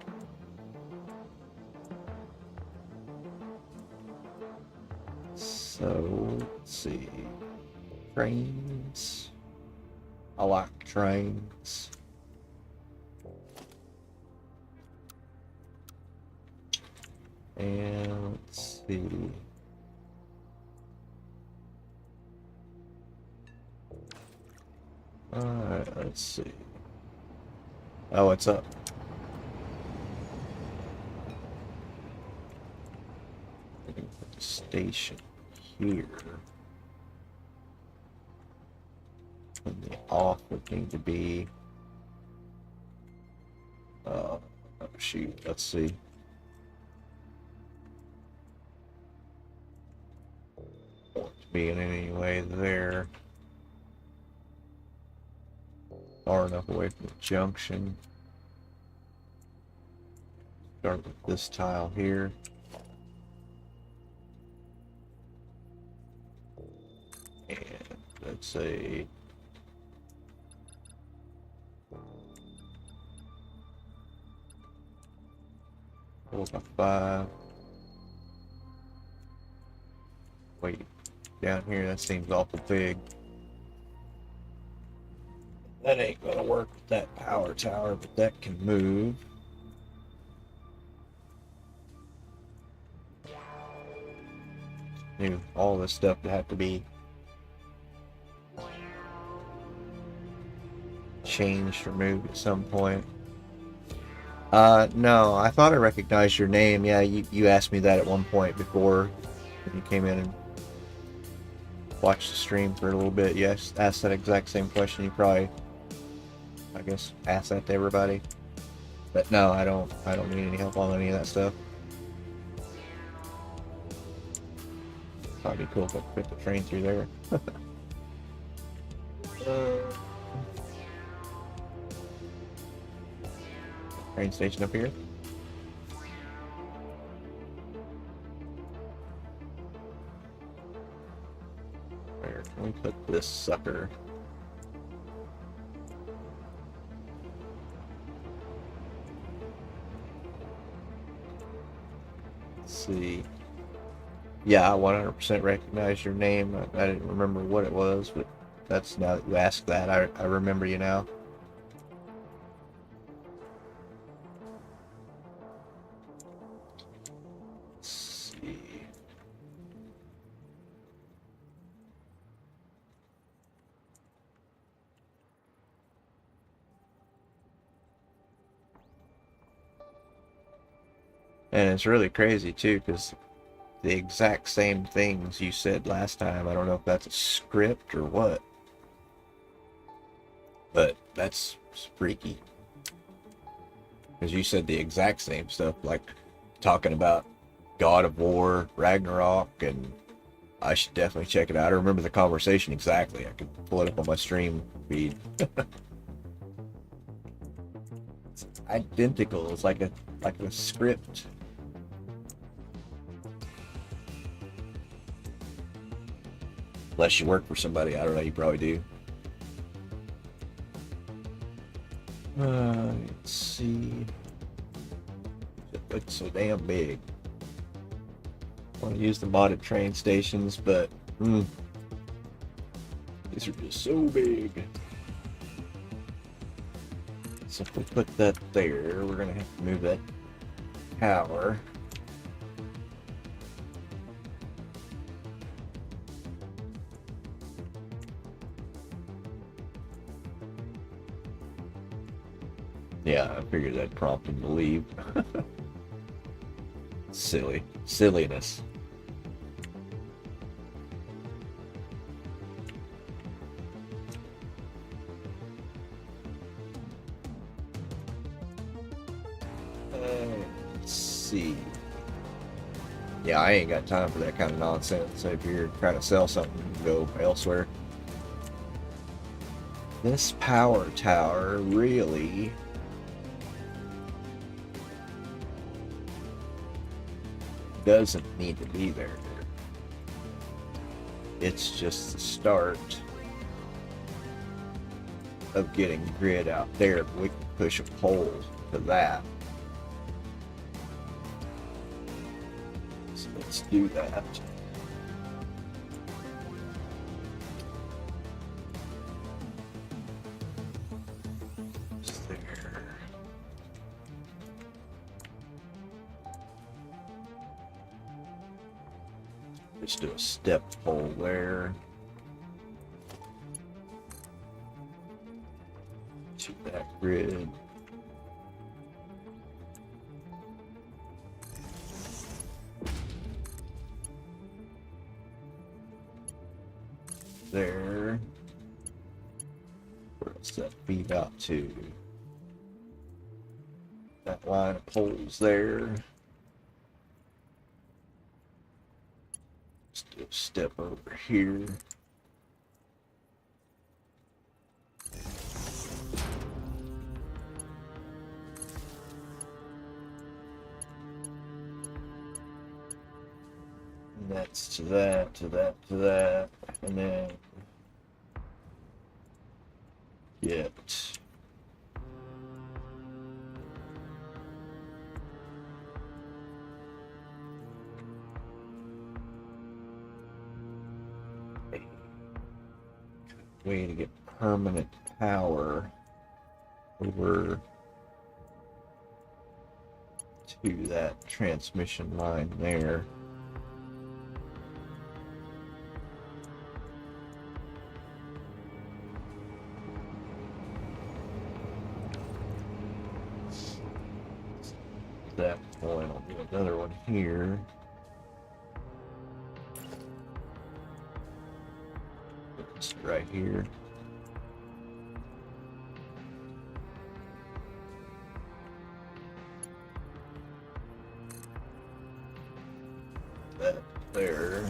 So, let's see. Trains. I like trains. And let's see. Alright, let's see. Oh, what's up? Station here. And the off would need to be. Oh shoot, let's see. Won't be in any way there. Far enough away from the junction. Start with this tile here. And let's say 4x5. Wait, down here that seems awful big. That ain't gonna work with that power tower, but that can move. All this stuff would have to be changed or moved at some point. No, I thought I recognized your name. Yeah, you asked me that at one point before when you came in and watched the stream for a little bit. Yes, asked that exact same question. You probably, I guess, asked that to everybody. But no, I don't need any help on any of that stuff. Probably be cool if I could put the train through there. Train station up here. Where can we put this sucker? Let's see. Yeah, I 100% recognize your name. I didn't remember what it was, but that's, now that you ask that, I remember you now. Let's see. And it's really crazy too, because the exact same things you said last time. I don't know if that's a script or what, but that's freaky. Because you said the exact same stuff, like talking about God of War, Ragnarok, and I should definitely check it out. I remember the conversation exactly. I could pull it up on my stream feed. It's identical. It's like a script. Unless you work for somebody, I don't know, you probably do. Let's see. It looks so damn big. I want to use the modded train stations, but these are just so big. So if we put that there, we're gonna have to move that tower. Yeah, I figured that'd prompt him to leave. Silliness. Let's see. Yeah, I ain't got time for that kind of nonsense. If you're trying to sell something, you can go elsewhere. This power tower really doesn't need to be there. It's just the start of getting grid out there. We can push a pole to that. So let's do that. Just there. Let's do a step pole there. To that grid. There. Where does that feed out to? That line of poles there. Let's do a step over here. that's to that, to that, to that, and then get a way to get permanent power over to that transmission line there. That point, I'll do another one here. Put this right here. That there.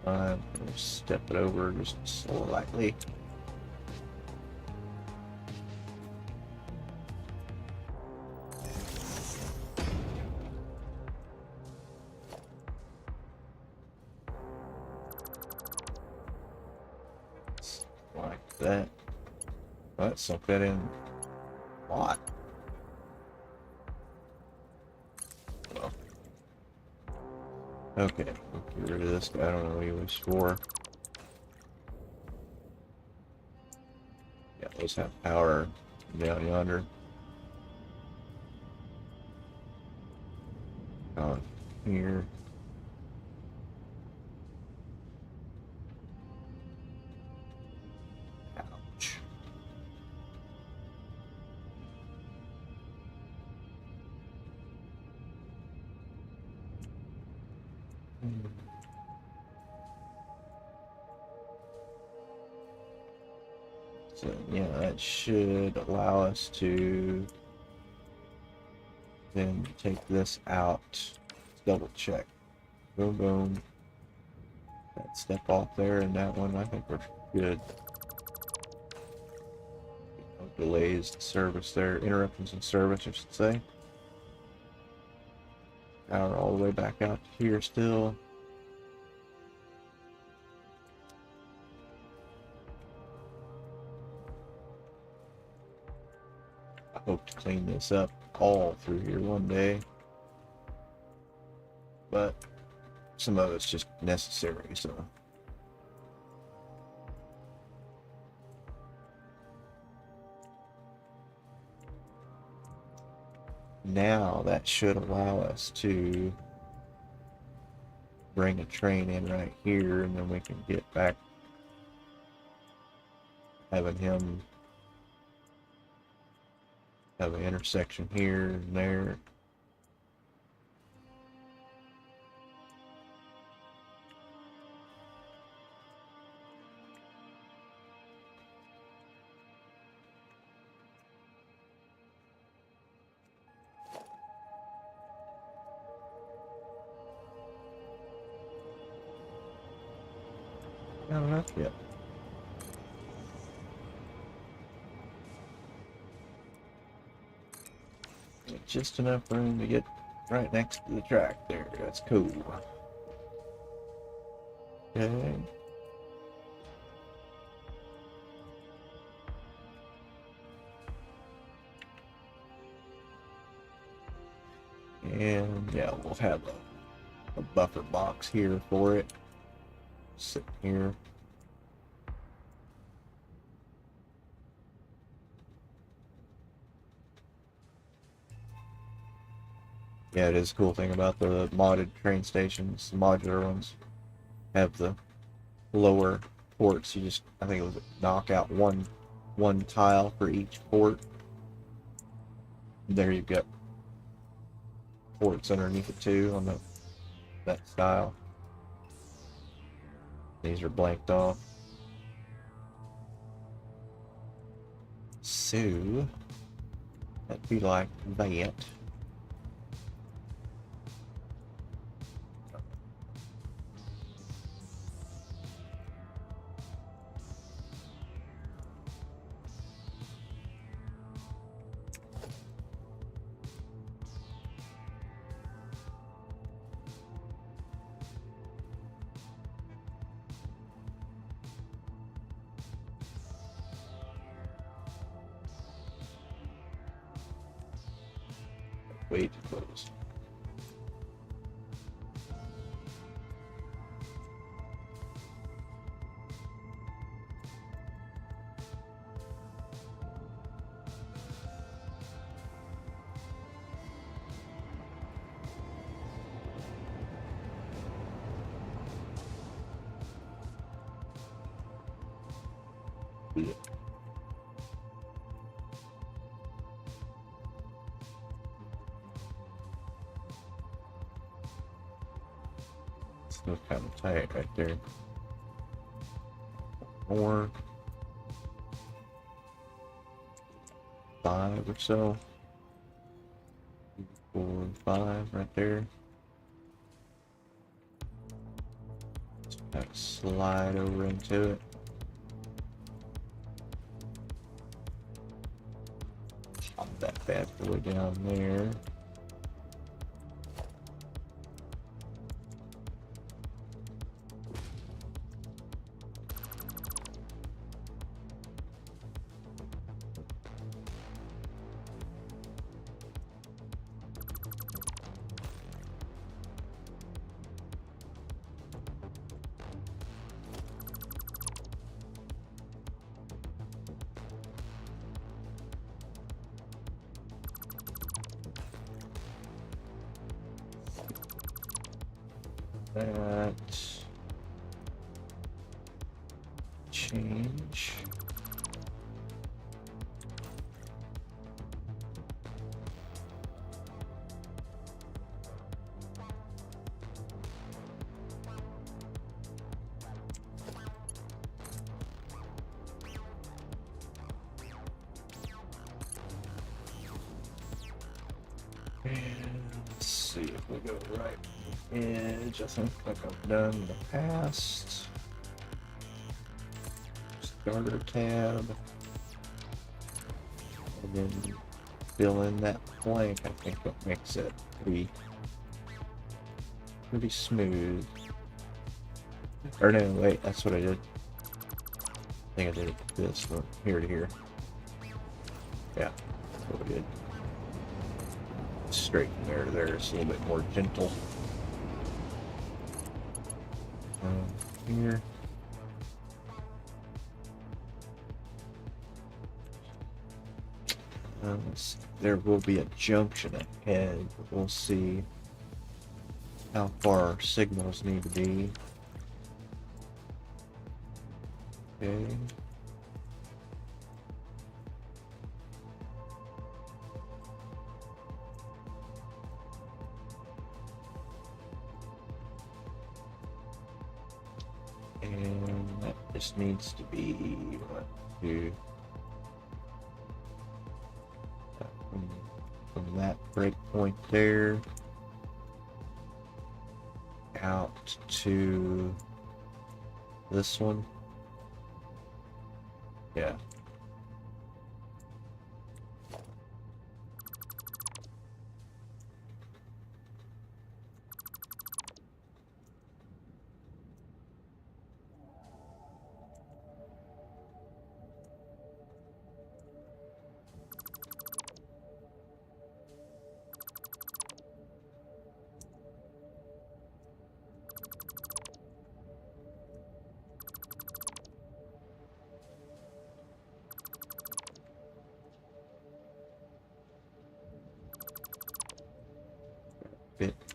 I'm going to step it over just slightly. Like that. Let's sunk that in a lot. Well, okay, we'll get rid of this guy. I don't know what he was for. Yeah, those have power down yonder. On here. Ouch. So yeah, that should allow us to then take this out. Let's double check. Boom, boom. That step off there and that one, I think we're good. No delays in service there, interruptions in service, I should say. Power all the way back out to here still. I hope to clean this up all through here one day, but some of it's just necessary, so. Now that should allow us to bring a train in right here, and then we can get back having him have an intersection here and there. Not enough yet. Just enough room to get right next to the track there. That's cool. Okay. And yeah, we'll have a buffer box here for it. Sitting here. Yeah, it is a cool thing about the modded train stations, the modular ones, have the lower ports. You just, I think it was knock out one tile for each port. There you've got ports underneath it too on that style. These are blanked off. So that'd be like that. Way too close. Yeah. It's kind of tight right there. More. 5 or so. 4, 5 right there. Just kind of slide over into it. Pop that bad boy down there. That change. And let's see if we go right edge. I think like I've done in the past. Starter tab. And then fill in that blank. I think that makes it pretty smooth. Or no, wait, that's what I did. I think I did it this from here to here. Yeah, that's what I did. Straight from there to there, it's a little bit more gentle. Here. There will be a junction ahead. We'll see how far our signals need to be. Okay. And that just needs to be 1, 2. From that breakpoint there out to this one. Yeah.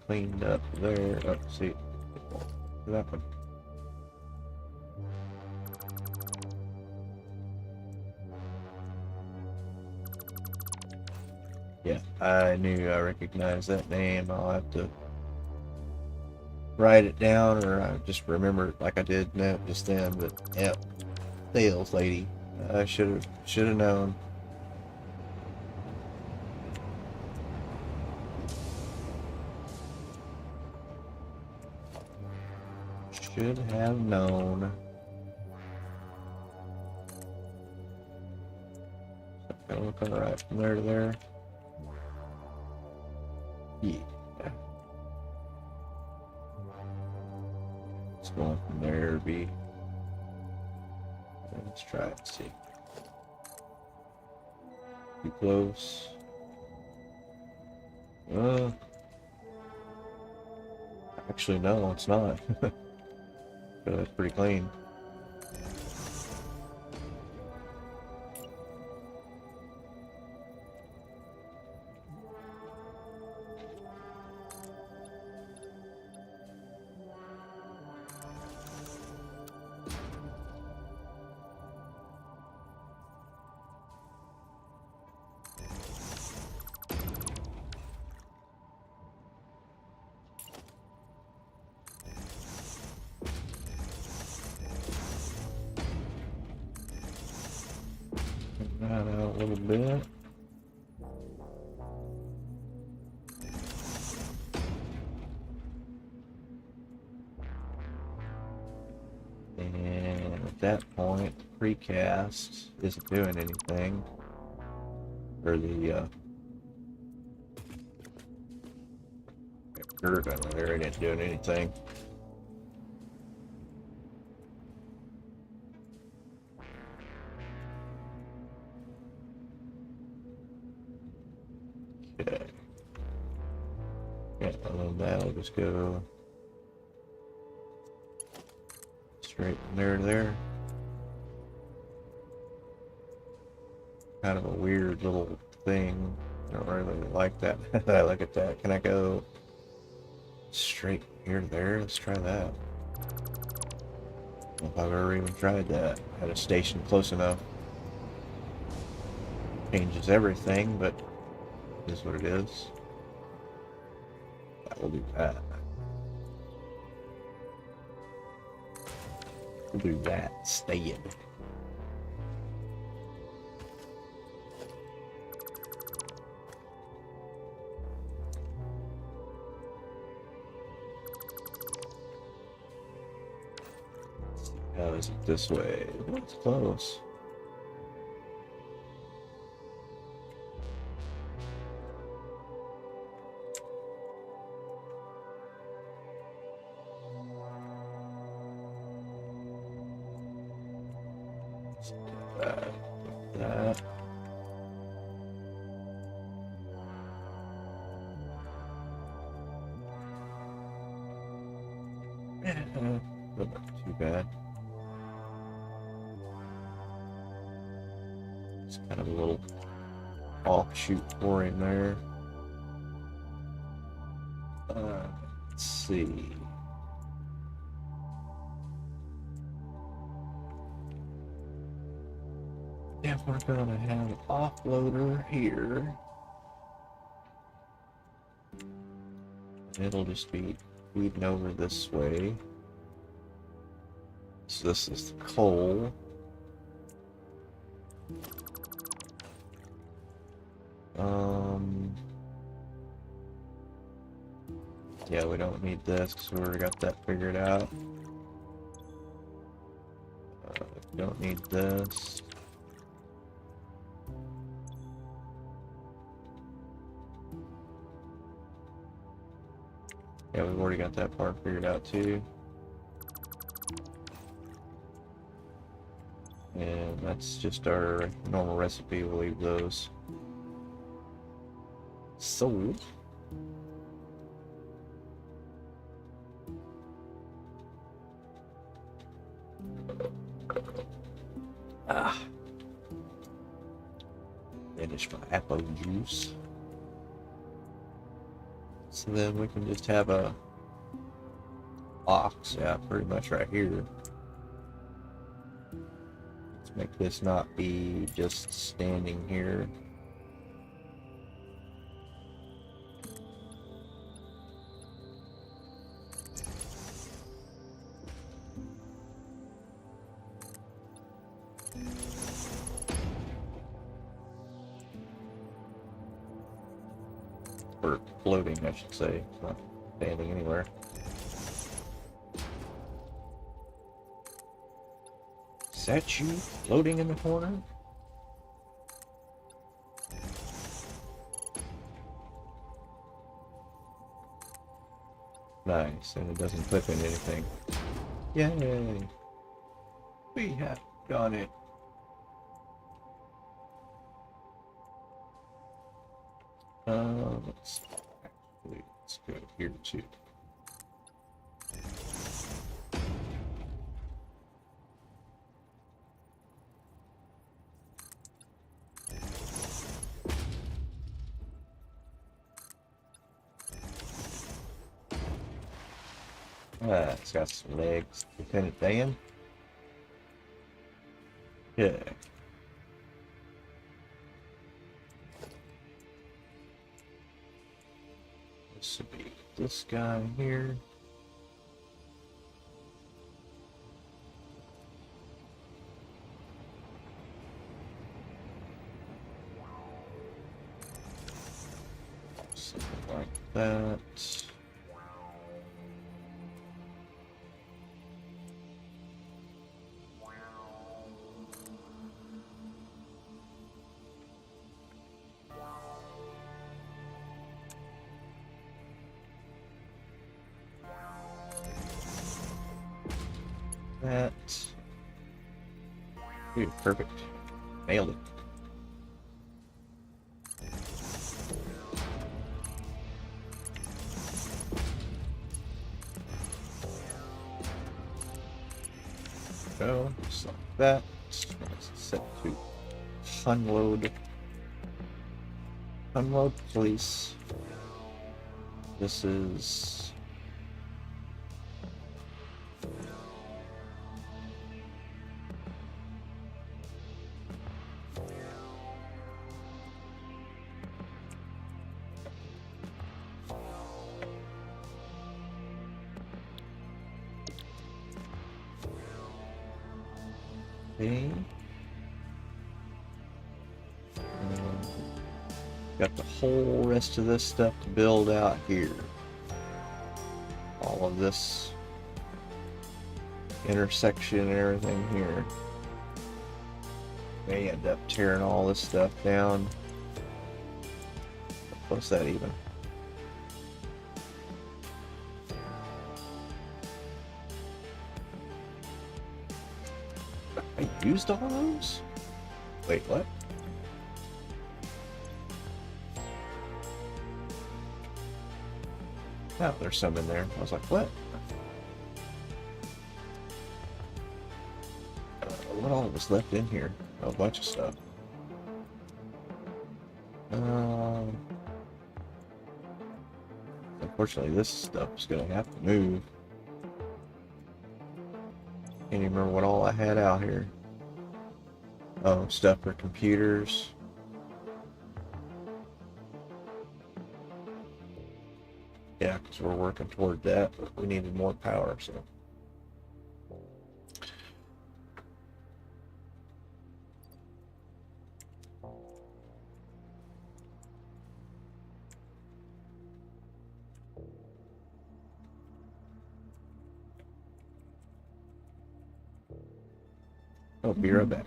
cleaned up there. Oh, see, that one. Yeah, I knew I recognized that name. I'll have to write it down, or I just remember it like I did now just then. But yeah, sales lady. I should have known. Should have known. Gotta look alright from there to there. Yeah. It's going from there to be. Let's try it. See. Too close. Actually, no, it's not. But that's pretty clean. That out a little bit. And at that point, the precast isn't doing anything. Or the dirt under there ain't doing anything. Okay. Yeah, and then that'll just go straight from there to there. Kind of a weird little thing. I don't really like that. I look at that. Can I go straight here to there? Let's try that. I don't know if I've ever even tried that. Had a station close enough. Changes everything, but it is what it is. That will do that. We'll do that instead. How is it this way? It's close. That. Not too bad. It's kind of a little offshoot pour in there. Let's see. If we're gonna have an offloader here, it'll just be feeding over this way. So this is the coal. Yeah, we don't need this because we already got that figured out. Don't need this. Yeah, we've already got that part figured out too. And that's just our normal recipe. We'll leave those. Sold. Finish my apple juice. Let's So then we can just have a box, yeah, pretty much right here. Let's make this not be just standing here. Or floating, I should say. It's not standing anywhere. Is that you floating in the corner? Nice, and it doesn't clip in anything. Yay! We have done it. Let's go here too. It's got some legs. Lieutenant Dan. Yeah. This would be this guy here. Something like that. That. Dude, perfect. Nailed it. Go, just like that. Let's set to unload. Unload, please. This is. Okay. Got the whole rest of this stuff to build out here. All of this intersection and everything here. May end up tearing all this stuff down. What's that even? I used all those? Wait, what? Oh, there's some in there. I was like, what? What all was left in here? A bunch of stuff. Unfortunately, this stuff is going to have to move. Can't even remember what all I had out here. Oh, stuff for computers. Yeah, because we're working toward that, but we needed more power, so. I'll be right back.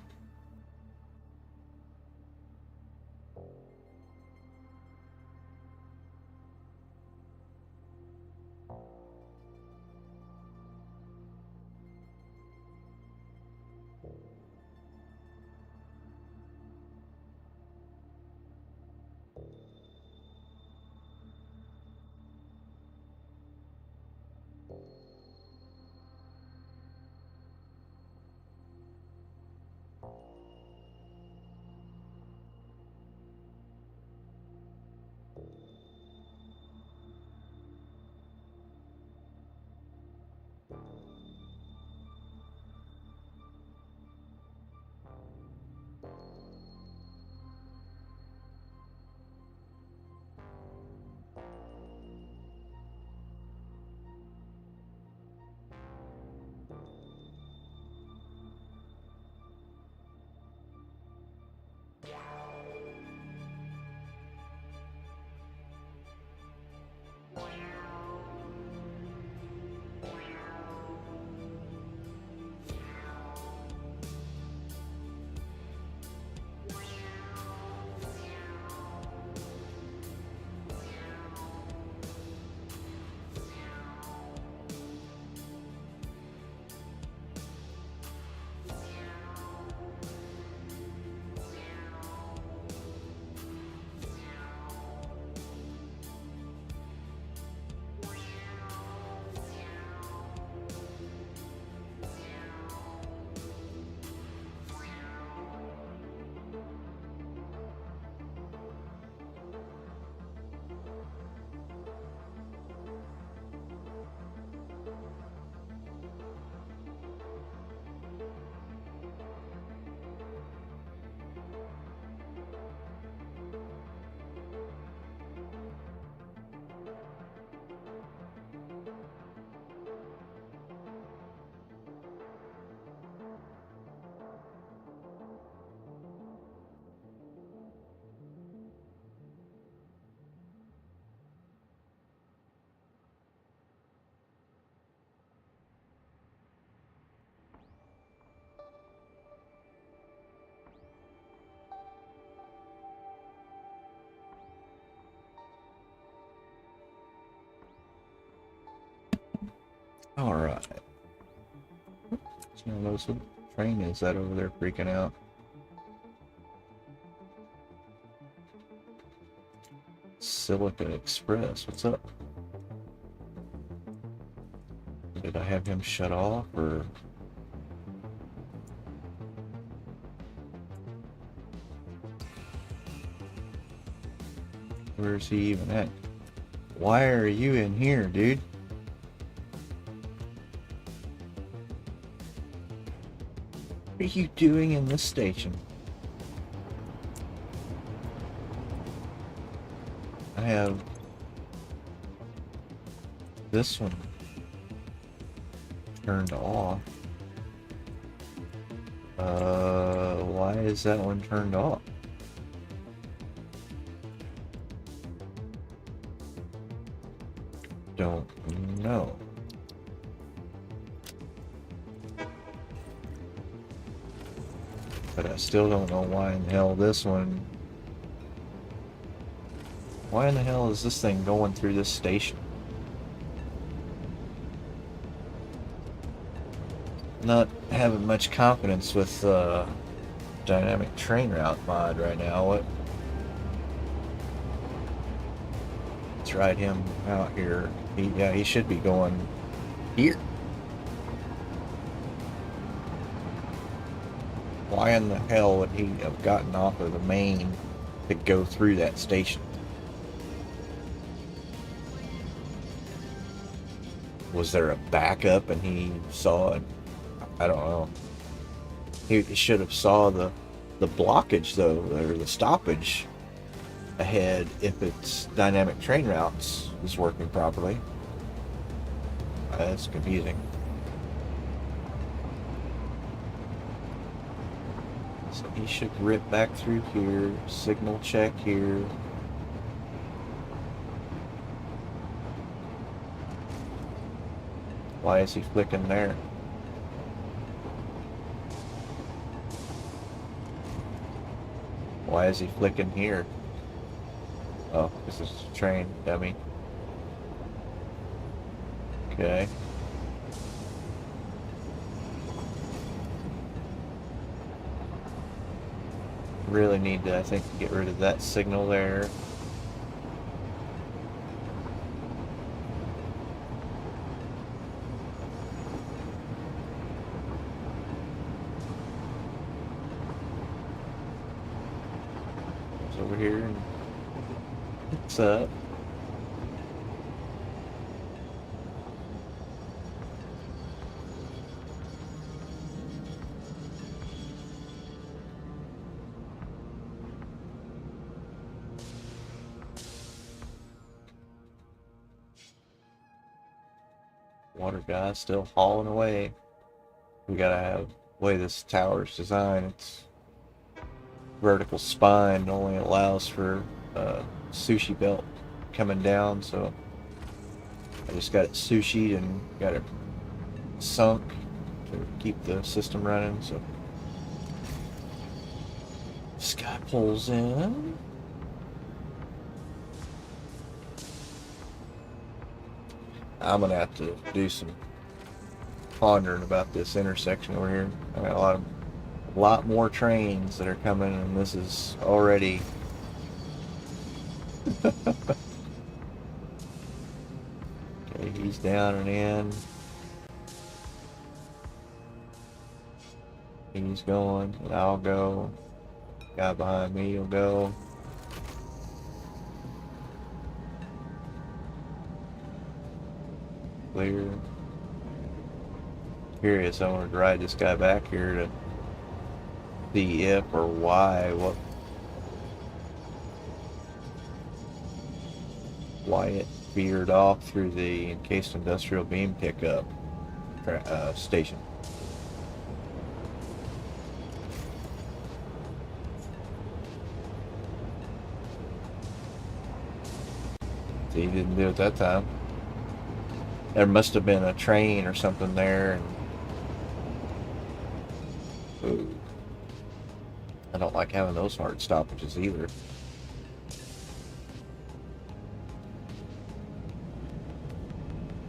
Alright. So notice what train is that over there freaking out? Silica Express, what's up? Did I have him shut off, or... Where's he even at? Why are you in here, dude? What are you doing in this station? I have this one turned off. Why is that one turned off? Don't know. But I still don't know why in the hell this one... Why in the hell is this thing going through this station? Not having much confidence with dynamic train route mod right now. What? Let's ride him out here. He should be going here. Why in the hell would he have gotten off of the main to go through that station? Was there a backup and he saw it? I don't know. He should have saw the blockage though, or the stoppage ahead if its dynamic train routes is working properly. That's confusing. So he should rip back through here, signal check here. Why is he flicking there? Why is he flicking here? Oh, this is a train, dummy. Okay. Really need to, I think, get rid of that signal there. It's over here and it's up. Water guy still hauling away. We gotta have the way this tower's designed. It's vertical spine only allows for sushi belt coming down, so I just got it sushied and got it sunk to keep the system running. So this guy pulls in. I'm gonna have to do some pondering about this intersection over here. I got a lot more trains that are coming, and this is already okay. He's down and in. He's going, and I'll go. Guy behind me will go. Clear. Curious, I wanted to ride this guy back here to see if or why it veered off through the encased industrial beam pickup station. See, he didn't do it that time. There must have been a train or something there. And ooh, I don't like having those hard stoppages either.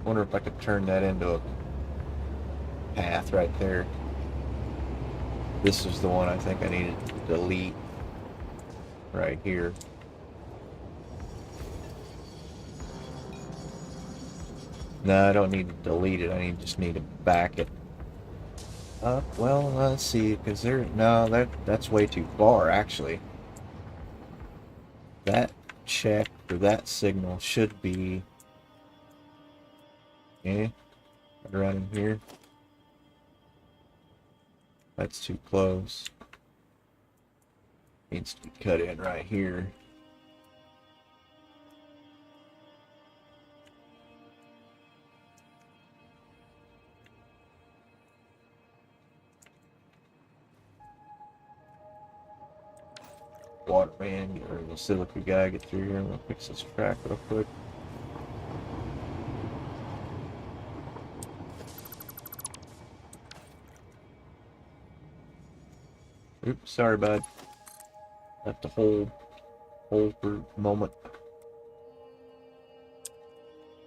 Wonder if I could turn that into a path right there. This is the one I think I needed to delete right here. No, I don't need to delete it. Just need to back it up. Well, let's see, because that's way too far actually. That check or that signal should be right around in here. That's too close. Needs to be cut in right here. Waterman, or the silica guy, get through here. I'm gonna fix this track real quick. Oops, sorry, bud. Left a hole for a moment.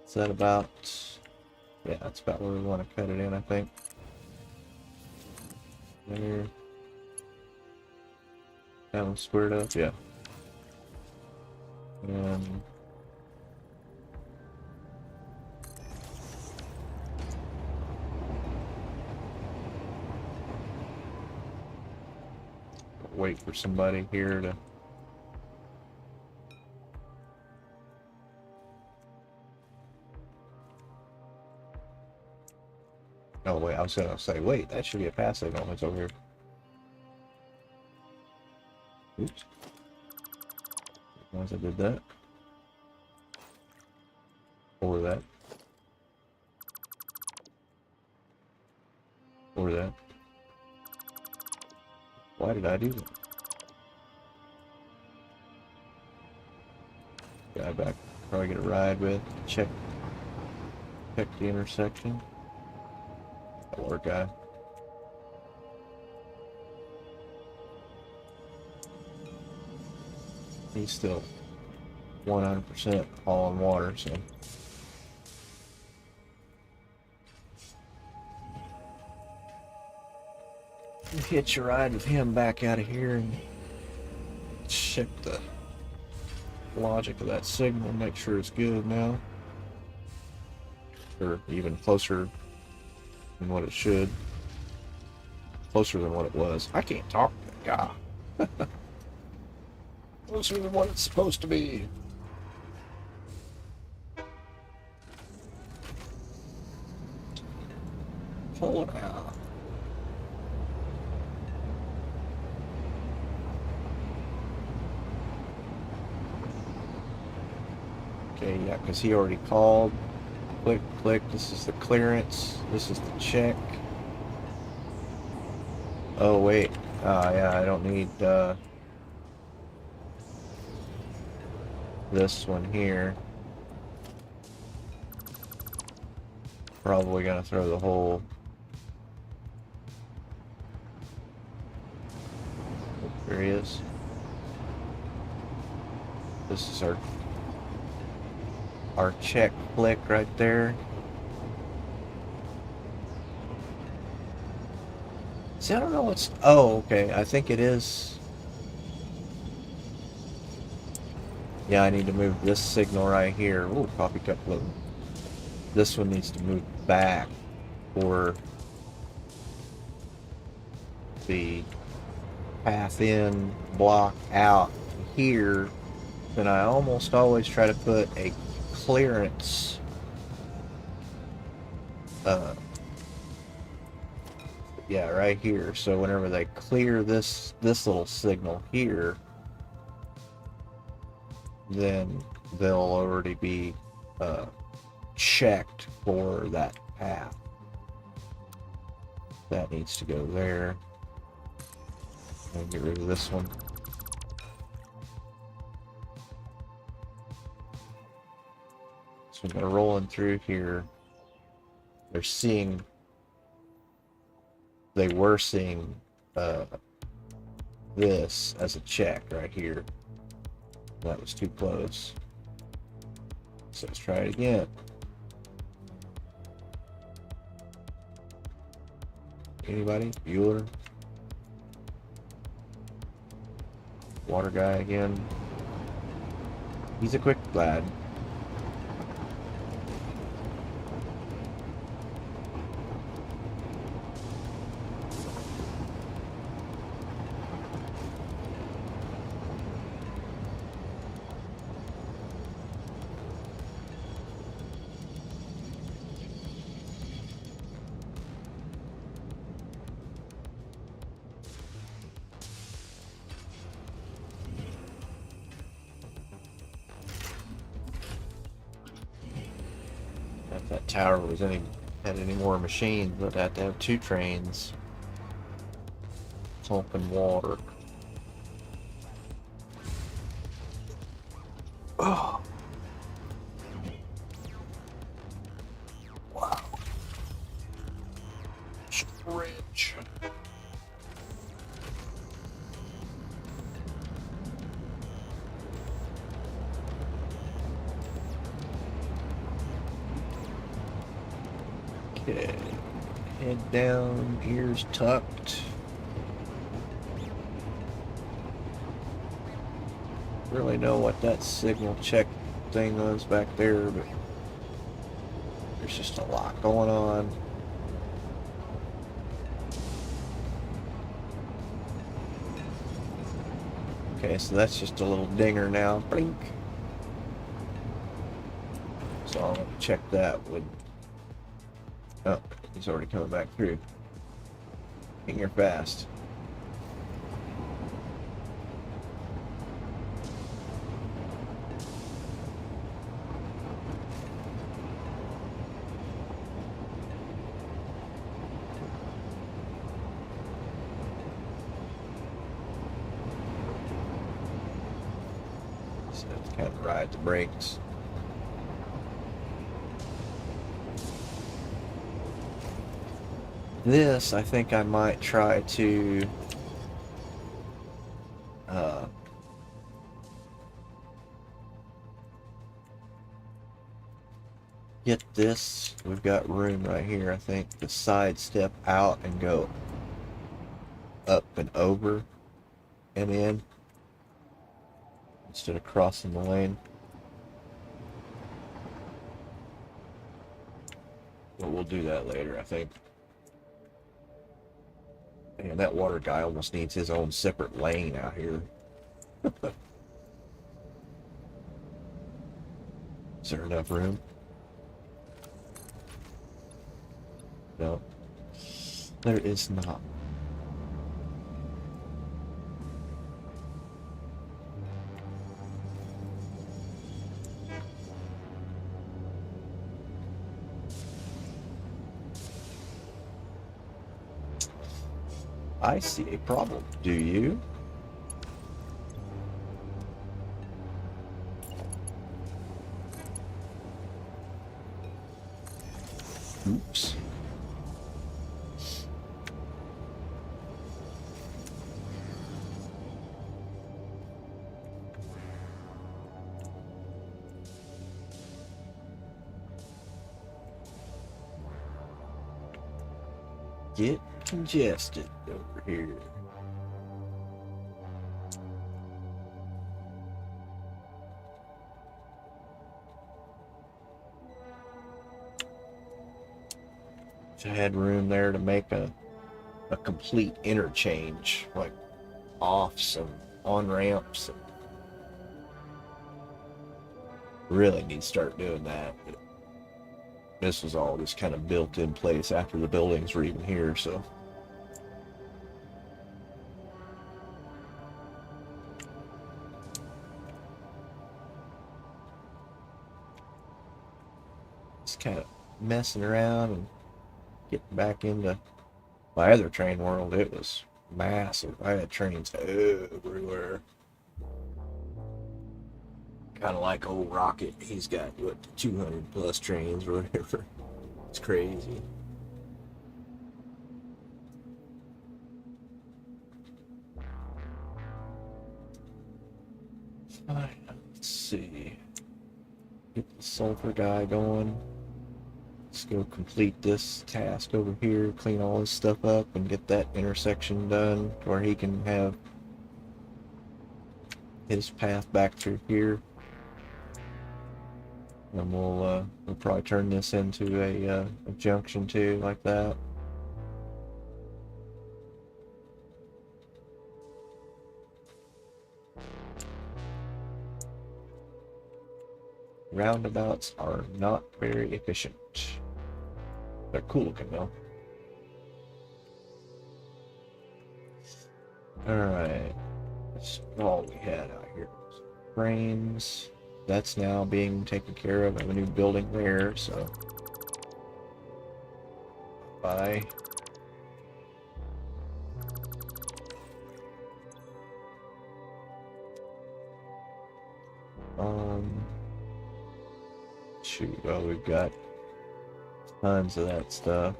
Is that about? Yeah, that's about where we want to cut it in, I think. There. That one squared up, yeah. And wait for somebody here to. Oh wait, I was gonna say, wait, that should be a pass signal. It's over here. Oops. Once I did that. Or that. Or that. Why did I do that? Guy back, probably get a ride with. Check the intersection. Galore guy. He's still 100% hauling water, so. Hitch a ride with him back out of here and check the logic of that signal, make sure it's good now. Or even closer than what it should. Closer than what it was. I can't talk to that guy. Closer than what it's supposed to be. Pull it out. Okay, yeah, because he already called. Click, click. This is the clearance. This is the check. Oh, wait. Yeah, I don't need this one here. Probably gonna throw the whole. There he is. This is our check click right there. See, I don't know what's. Oh, okay. I think it is. Yeah, I need to move this signal right here. Ooh, coffee cup floating. This one needs to move back for the path in, block out here. Then I almost always try to put a clearance yeah, right here. So whenever they clear this little signal here, then they'll already be checked for that path. That needs to go there. And get rid of this one. So when they're rolling through here, they were seeing this as a check right here. That was too close. So let's try it again. Anybody? Bueller? Water guy again. He's a quick lad. If that tower was had any more machines, would have to have 2 trains pumping water. Oh, wow. Rich. Okay. Head down, ears tucked. Really know what that signal check thing was back there, but there's just a lot going on. Okay, so that's just a little dinger now. Blink. So I'm gonna check that with. Oh, he's already coming back through. Finger fast. So have to kind of ride the brakes. This, I think I might try to get this. We've got room right here, I think, to sidestep out and go up and over and in instead of crossing the lane. But we'll do that later, I think. Man, that water guy almost needs his own separate lane out here. Is there enough room? No. There is not. I see a problem. Do you? Oops. Get congested over here. So I had room there to make a complete interchange, like offs and on ramps. Really need to start doing that. But this was all just kind of built in place after the buildings were even here, so. Just kind of messing around and getting back into my other train world. It was massive. I had trains everywhere. Kind of like old Rocket. He's got, what, 200 plus trains or whatever. It's crazy. Let's see. Get the sulfur guy going. Let's go complete this task over here, clean all this stuff up, and get that intersection done where he can have his path back through here. And we'll probably turn this into a junction too, like that. Roundabouts are not very efficient. They're cool looking though. Alright. That's all we had out here. Frames. That's now being taken care of. I have a new building there, so. Bye. Shoot, well, we've got tons of that stuff.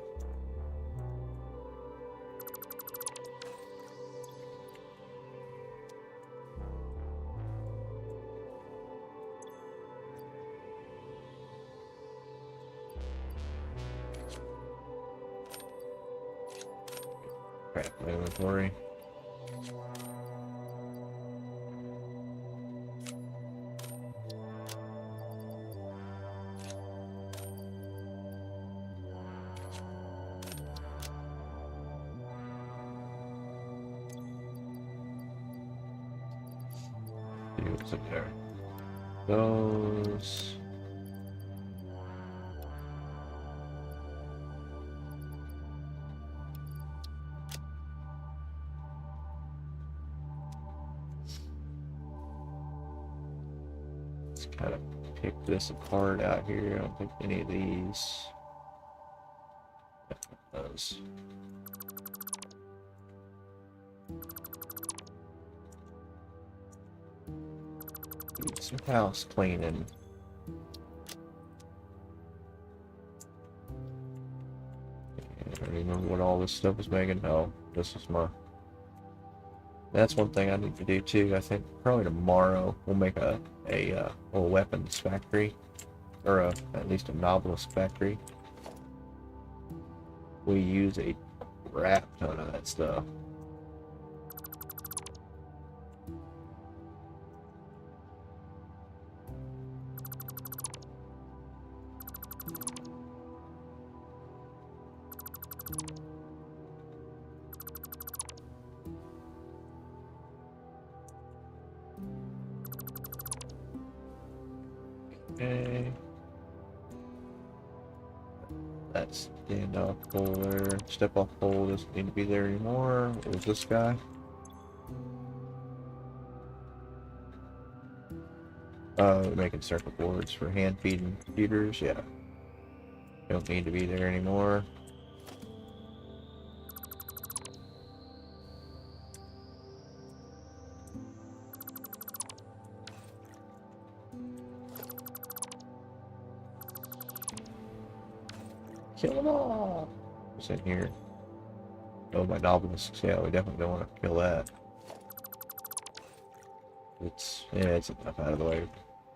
Crap, my inventory. See what's in there. Those. Let's kind of pick this apart out here. I don't think any of these. Those. Need some house cleaning. I don't remember what all this stuff was making. Oh, this is my. That's one thing I need to do too. I think probably tomorrow we'll make a weapons factory, or at least a novelist factory. We use a crap ton of that stuff. Okay. That's standoff pole there. Step off pole doesn't need to be there anymore. There's this guy. Making circuit boards for hand feeding computers. Yeah. Don't need to be there anymore. Kill them all! What's in here? Oh, my novelisks. Yeah, we definitely don't want to kill that. It's enough out of the way.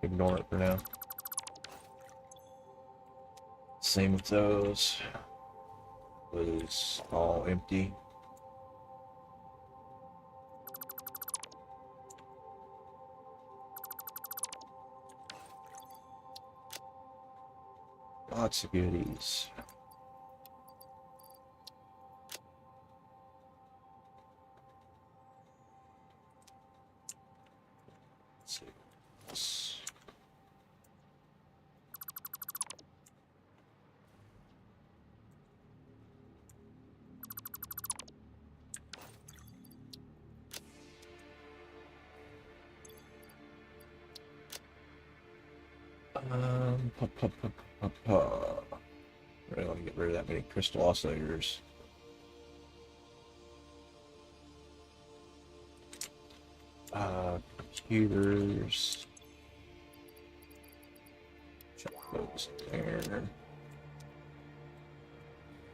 Ignore it for now. Same with those. Was all empty. Lots of goodies. Really want to get rid of that many crystal oscillators. Computers. Check those there.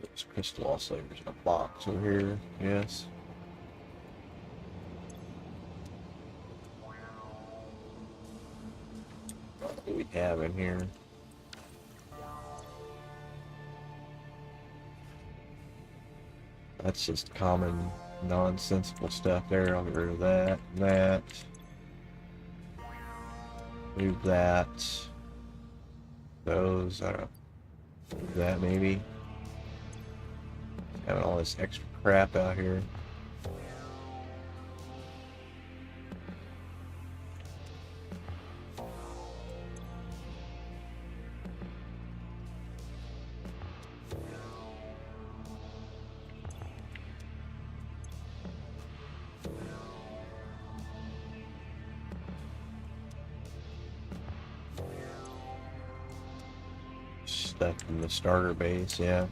Those crystal oscillators in a box over here. Yes. What do we have in here? That's just common nonsensical stuff there. I'll get rid of that, that. Move that. Those, I don't know. Move that maybe. Having all this extra crap out here. Stuff in the starter base, yeah.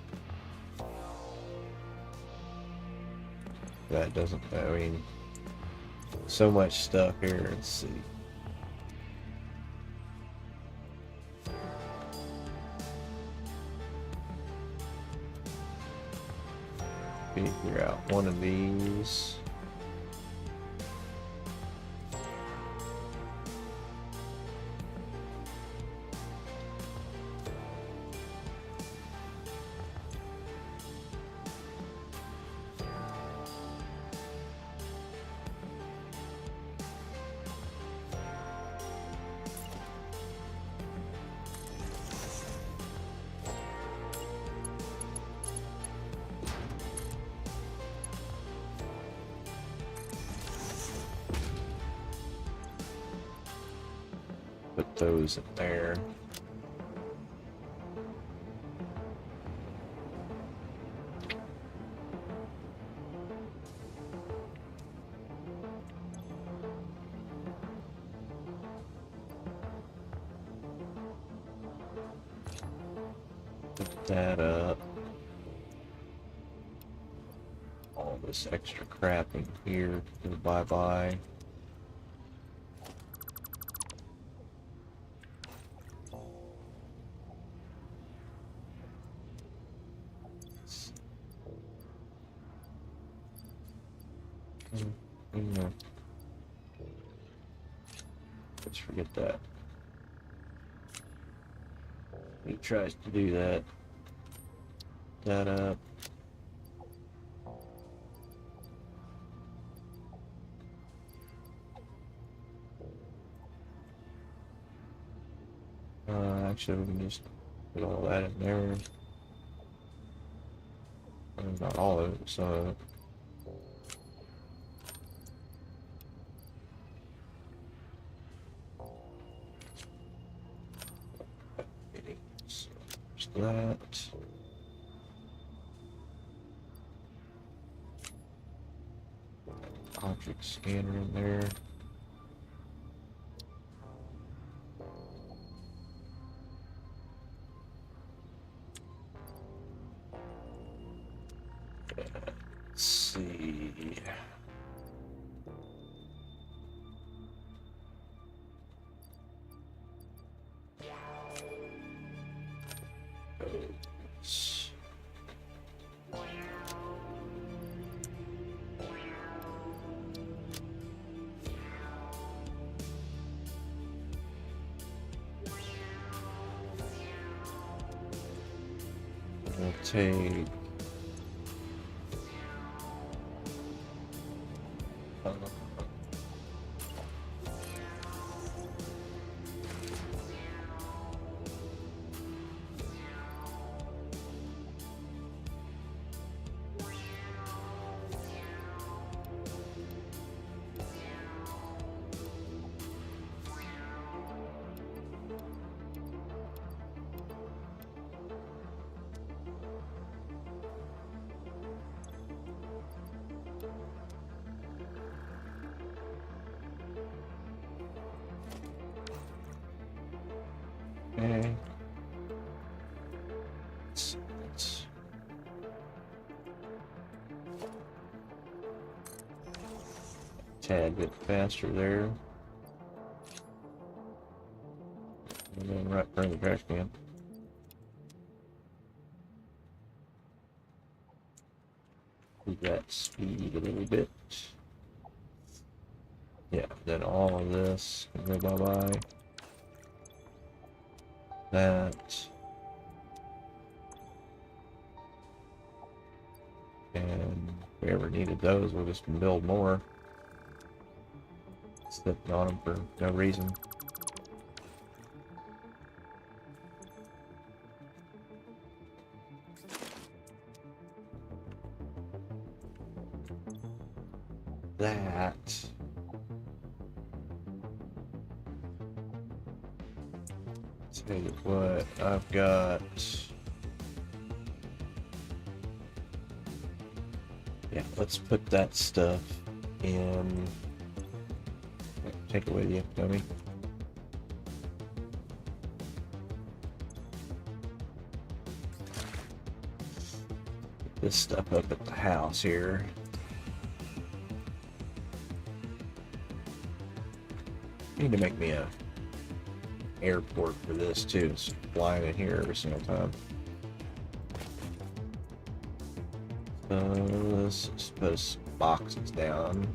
That doesn't, I mean, so much stuff here. Let's see. Figure out one of these. Put those in there. Put that up. All this extra crap in here. Bye-bye. Let's forget that. He tries to do that. That up. Actually, we can just put all that in there. Not all of it, some of it. That. Object scanner in there. Let's see. We'll take okay. Let's tad bit faster there. And then right in front of the trash can. Move that speed a little bit. Yeah, then all of this can go bye-bye. That. And if we ever needed those, we'll just build more. Sitting on them for no reason. That. Tell you what, I've got. Yeah, let's put that stuff in. Take it with you, dummy. Put this stuff up at the house here. Need to make me a airport for this too. It's flying in here every single time. Let's just put some boxes down.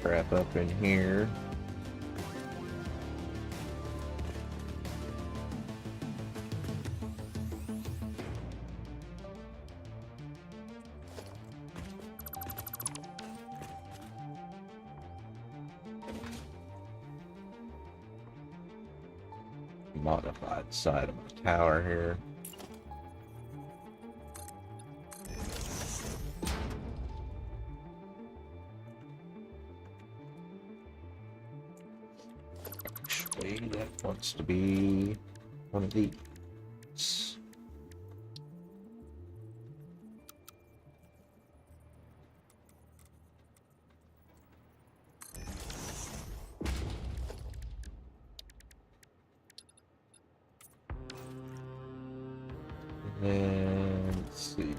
Crap up in here. Modified side of my tower here. That wants to be one of these. And then let's see.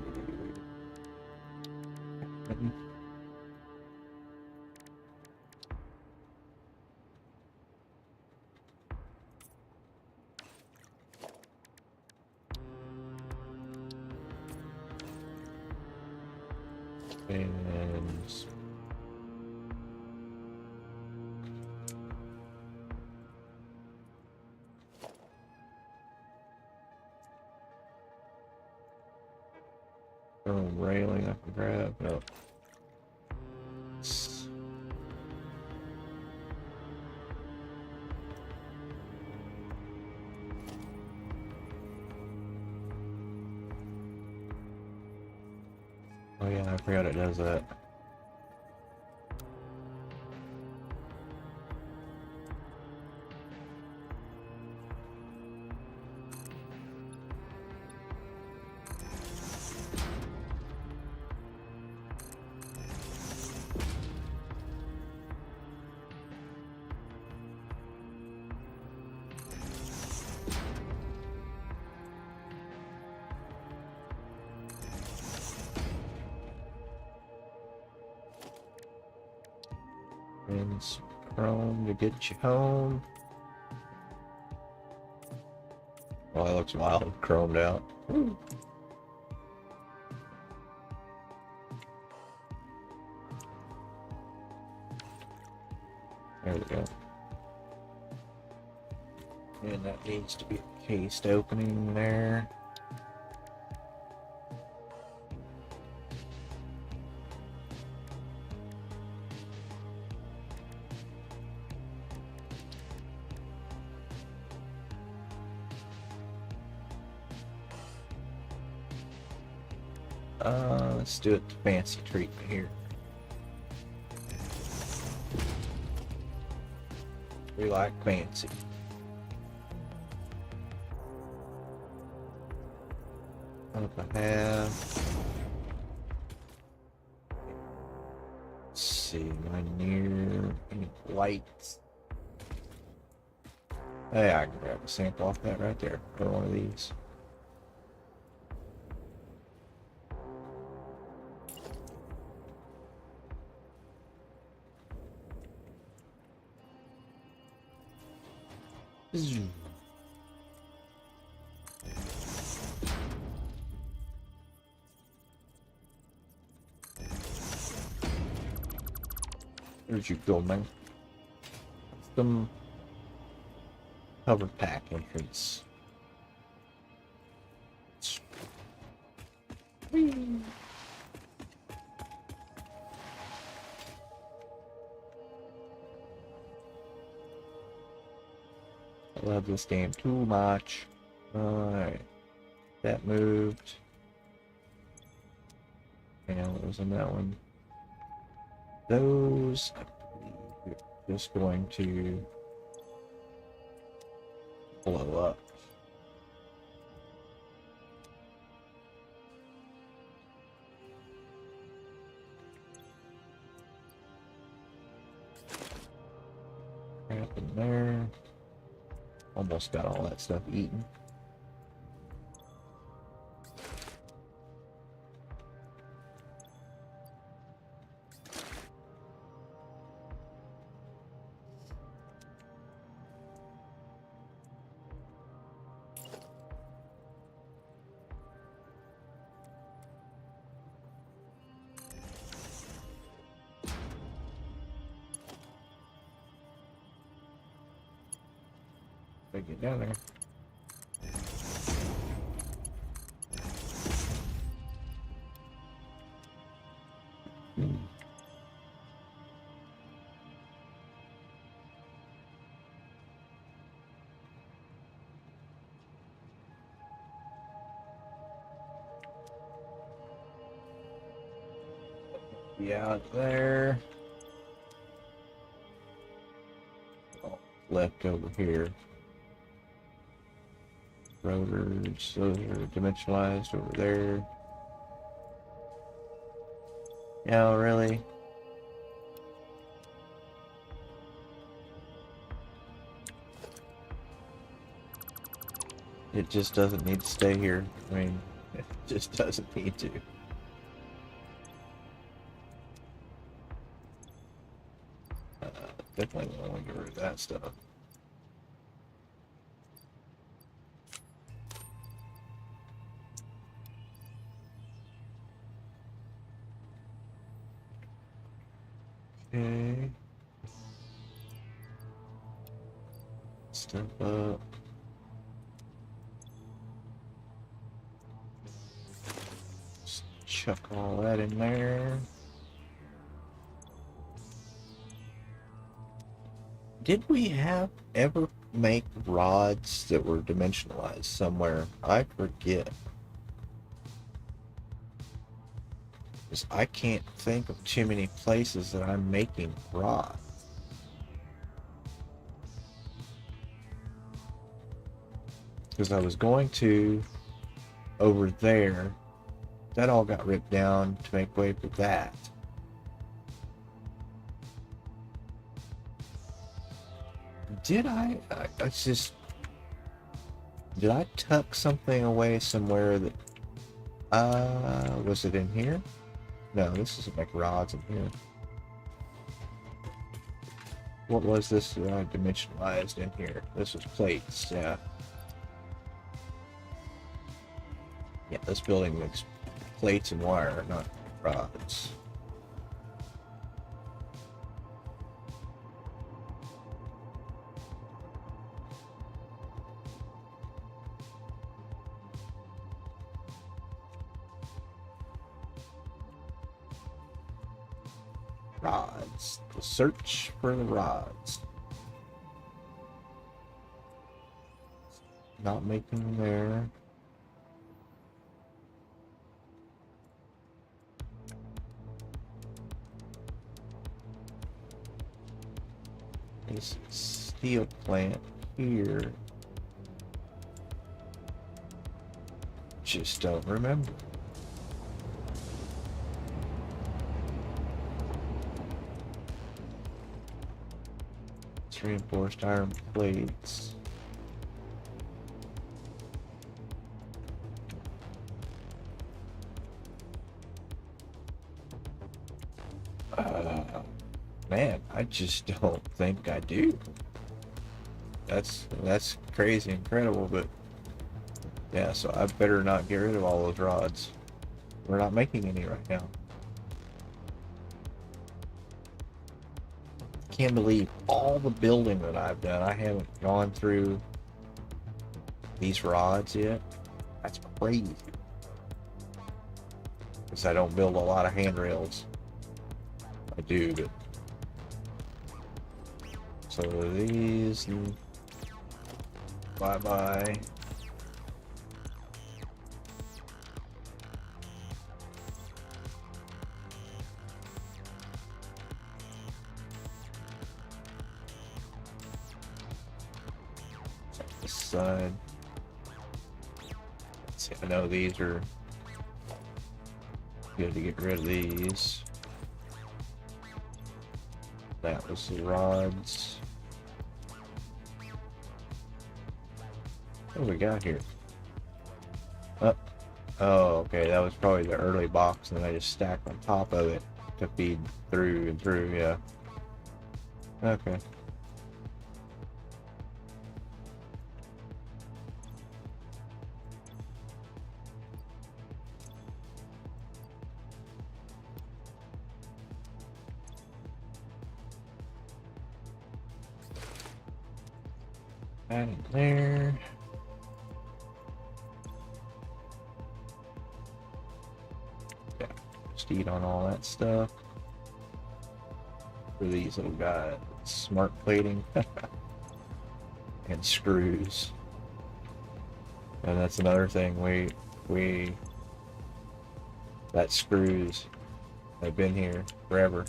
And railing I can grab. No. Oh yeah, I forgot it does that. And some chrome to get you home. Well, that looks wild, chromed out. Woo. There we go. And that needs to be a cased opening there. Let's do it the fancy treatment here. We like fancy. Up I have. Let's see, am I near any lights? Hey, I can grab a sample off that right there. Or one of these. Where'd you go, man? Some cover pack entrance. I love this game too much. Alright. That moved. And what was in that one? Those, I believe, are just going to blow up. Crap in there. Almost got all that stuff eaten. Get down there. Yeah, out there. Oh, left over here. Rotors, those are dimensionalized over there. Yeah, really? It just doesn't need to stay here. I mean, it just doesn't need to. Definitely want to get rid of that stuff. Okay. Step up. Just chuck all that in there. Did we ever make rods that were dimensionalized somewhere? I forget. Because I can't think of too many places that I'm making rods. Because I was going to over there. That all got ripped down to make way for that. Did I just... Did I tuck something away somewhere that... was it in here? No, this isn't like rods in here. What was this dimensionalized in here? This was plates, yeah. Yeah, this building makes plates and wire, not rods. Rods. The search for the rods. Not making them there. This steel plant here. just don't remember. It's reinforced iron plates. Man, I just don't think I do. That's crazy incredible, but yeah, so I better not get rid of all those rods. We're not making any right now. Can't believe all the building that I've done. I haven't gone through these rods yet. That's crazy. Because I don't build a lot of handrails. I do, but so these and bye-bye. This side. Let's see, I know these are good to get rid of these. That was the rods. What do we got here? Oh, okay, that was probably the early box, and then I just stacked on top of it to feed through and through, yeah. Okay. Add it there. Yeah, just eat on all that stuff. For these little guys, smart plating and screws. And that's another thing that screws have been here forever.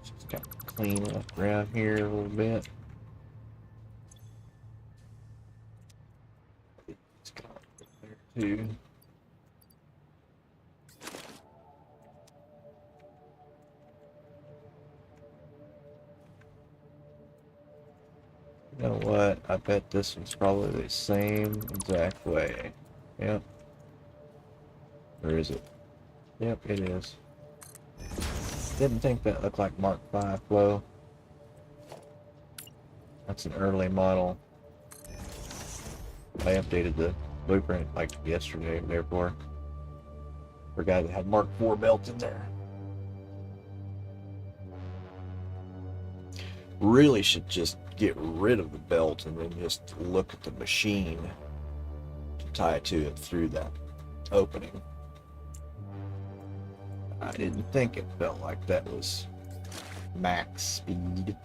Just got to clean up around here a little bit. It's got there too. You know what? I bet this one's probably the same exact way. Yep. Or is it? Yep, it is. Didn't think that looked like Mark V flow. That's an early model. I updated the blueprint like yesterday, therefore. Forgot it had Mark IV belt in there. Really should just get rid of the belt and then just look at the machine to tie it to it through that opening. I didn't think it felt like that was max speed.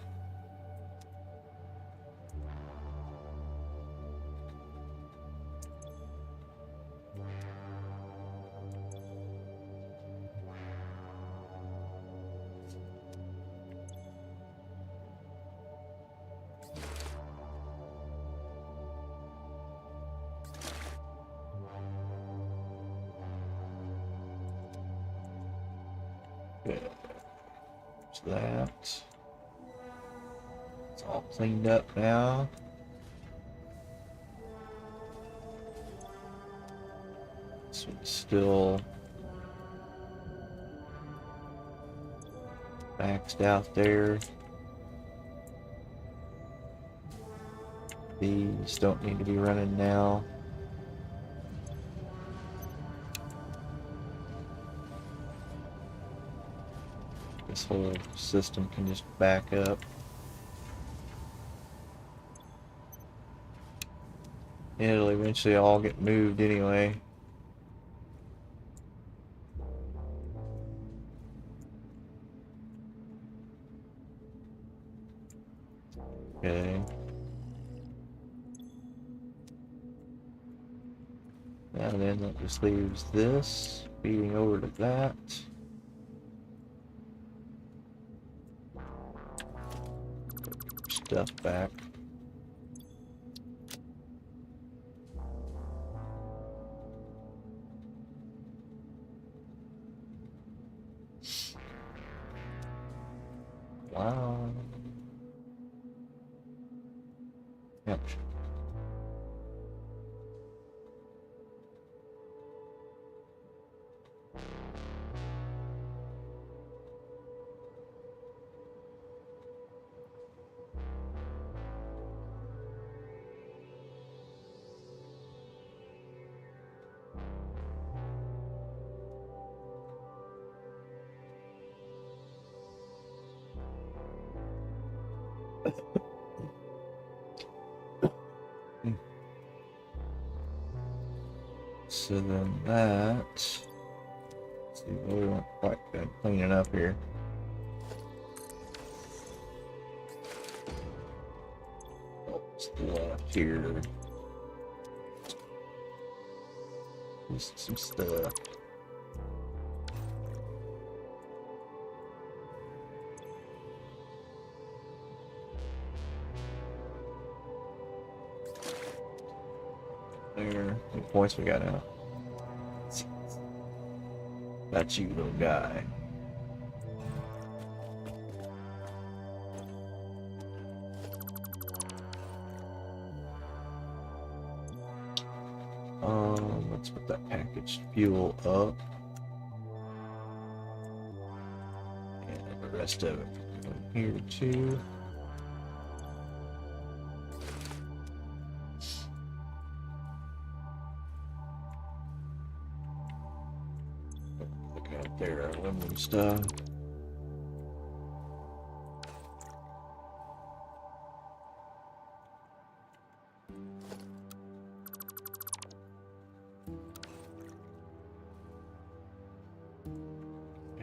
Good. So that. It's all cleaned up now. This one's still maxed out there. These don't need to be running now. This whole system can just back up. It'll eventually all get moved anyway. Okay. Now then, that just leaves this feeding over to that. Stuff back. Wow. Yep. So then that, let's see, we weren't quite done cleaning up here. What's left here? Just some stuff. There. How many points we got now? That's you, little guy. Let's put that packaged fuel up. And the rest of it here too. Look out there, aluminum stuff.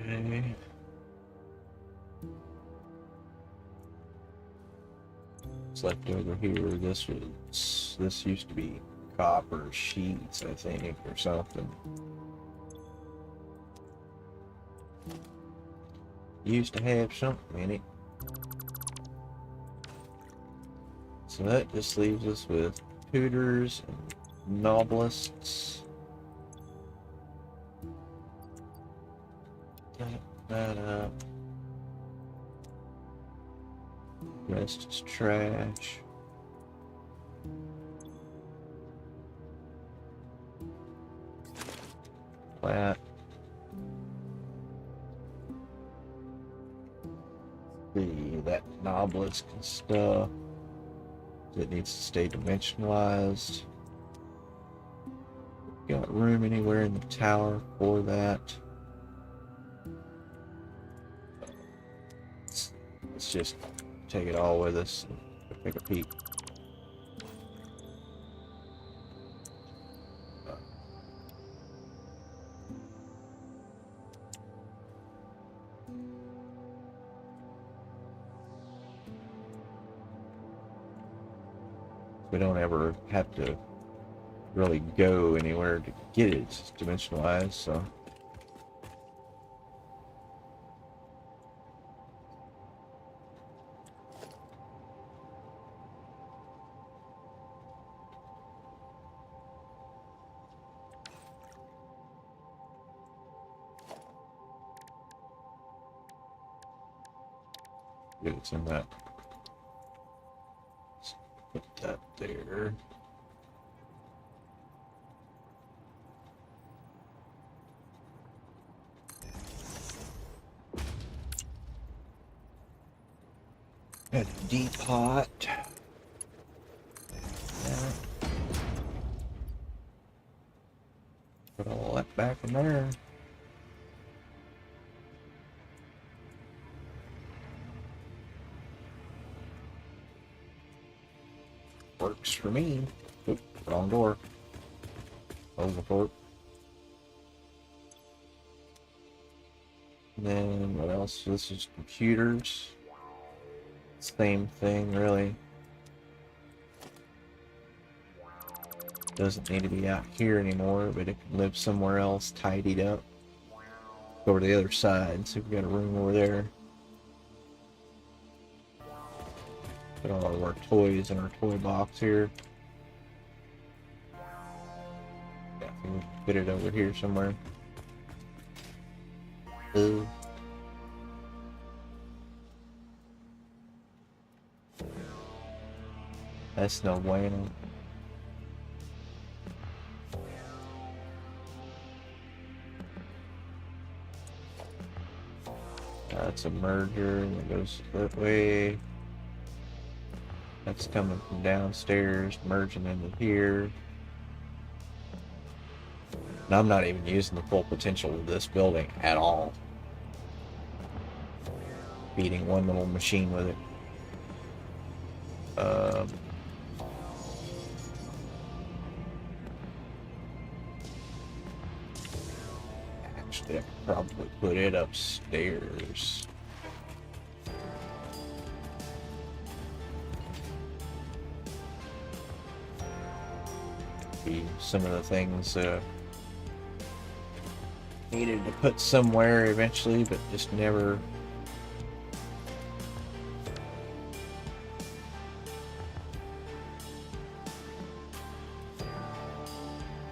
Okay. What's left over here? This used to be copper sheets, I think, or something. Used to have something in it. So that just leaves us with tutors and novelists. That up. Rest is trash. Flat. That novelist and stuff. It needs to stay dimensionalized. Got room anywhere in the tower for that? Let's just take it all with us and take a peek. We don't ever have to really go anywhere to get it. It's dimensionalized, so. Good, it's in that. Let's put that there. Got a depot. Put all that back in there. Works for me. Oop, wrong door. Overport. And then what else? This is computers. Same thing, really. Doesn't need to be out here anymore, but it can live somewhere else, tidied up. Go over to the other side, see if we got a room over there. Put all of our toys in our toy box here. Yeah, I think we can fit it over here somewhere. That's no bueno. That's a merger that goes that way. That's coming from downstairs, merging into here. And I'm not even using the full potential of this building at all. Feeding one little machine with it. Actually, I could probably put it upstairs. Some of the things needed to put somewhere eventually, but just never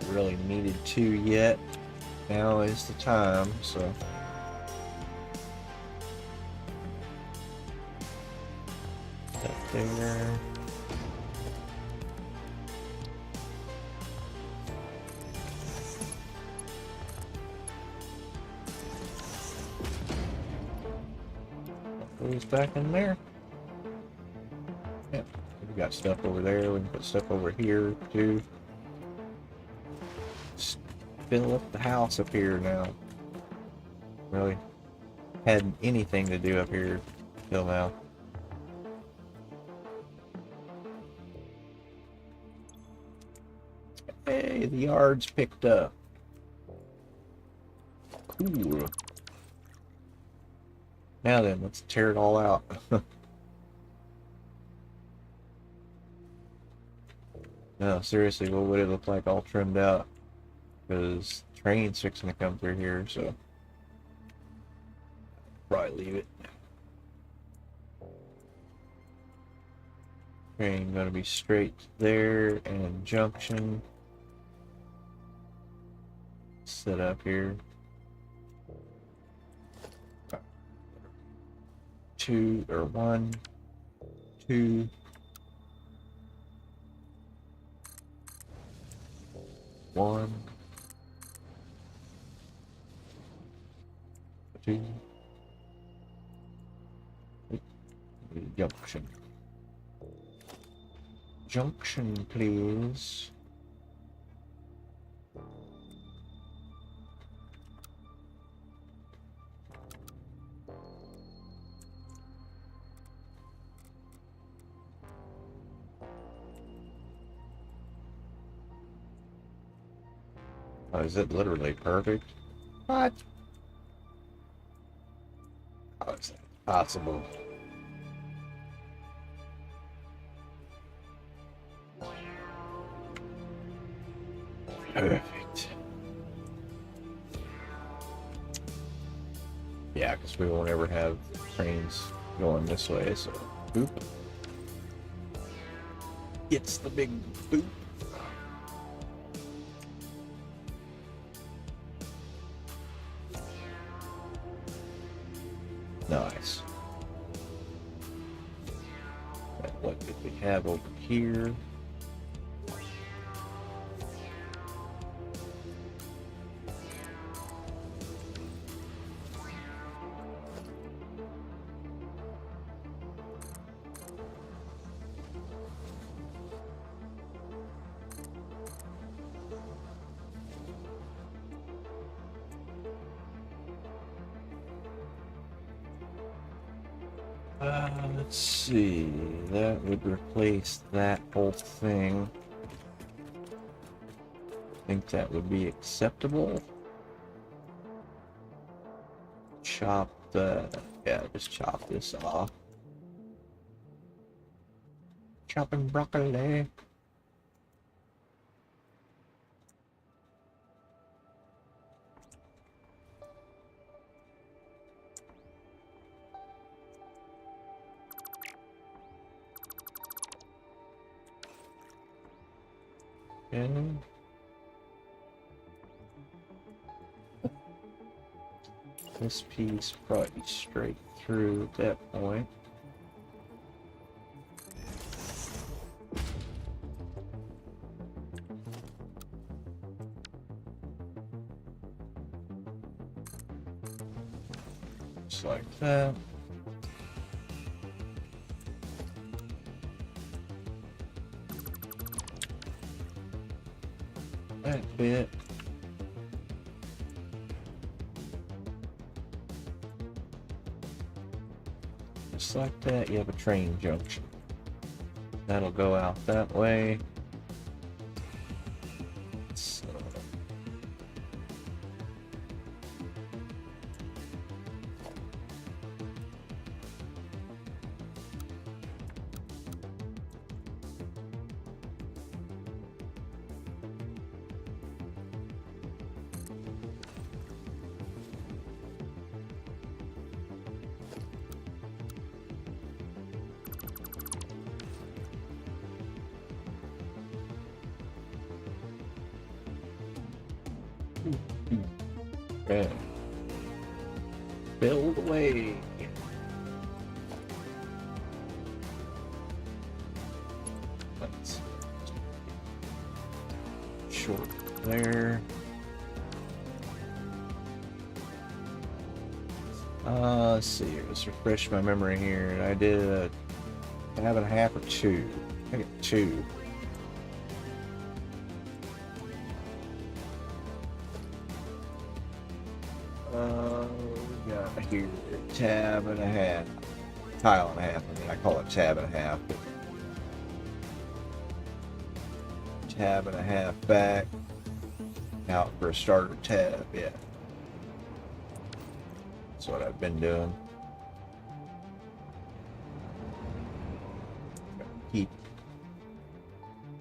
really needed to yet. Now is the time, so that there. Goes back in there. Yeah, we got stuff over there. We can put stuff over here too. Just fill up the house up here now. Really hadn't anything to do up here till now. Hey, the yard's picked up. Cool. Now then, let's tear it all out. No, seriously, what would it look like all trimmed out? Because train's fixing to come through here, so probably leave it. Train gonna be straight there, and junction set up here. 2 or 1, 2. 1, 2. Junction. Junction, please. Oh, is it literally perfect? What? How is that possible? Perfect. Yeah, because we won't ever have trains going this way, so boop. It's the big boop. Nice. And what did we have over here? Let's see, that would replace that whole thing. I think that would be acceptable. Chop the, yeah, just chop this off. Chopping broccoli. And this piece probably straight through at that point. Just like that. That bit. Just like that, you have a train junction. That'll go out that way. So, okay. Build away. That's short there. Let's see here. Let's refresh my memory here. I did a tab and a half or two. I got two. We got here tab and a half, tile and a half. I mean, I call it tab and a half. But tab and a half back, out for a starter tab. Yeah, that's what I've been doing. Keep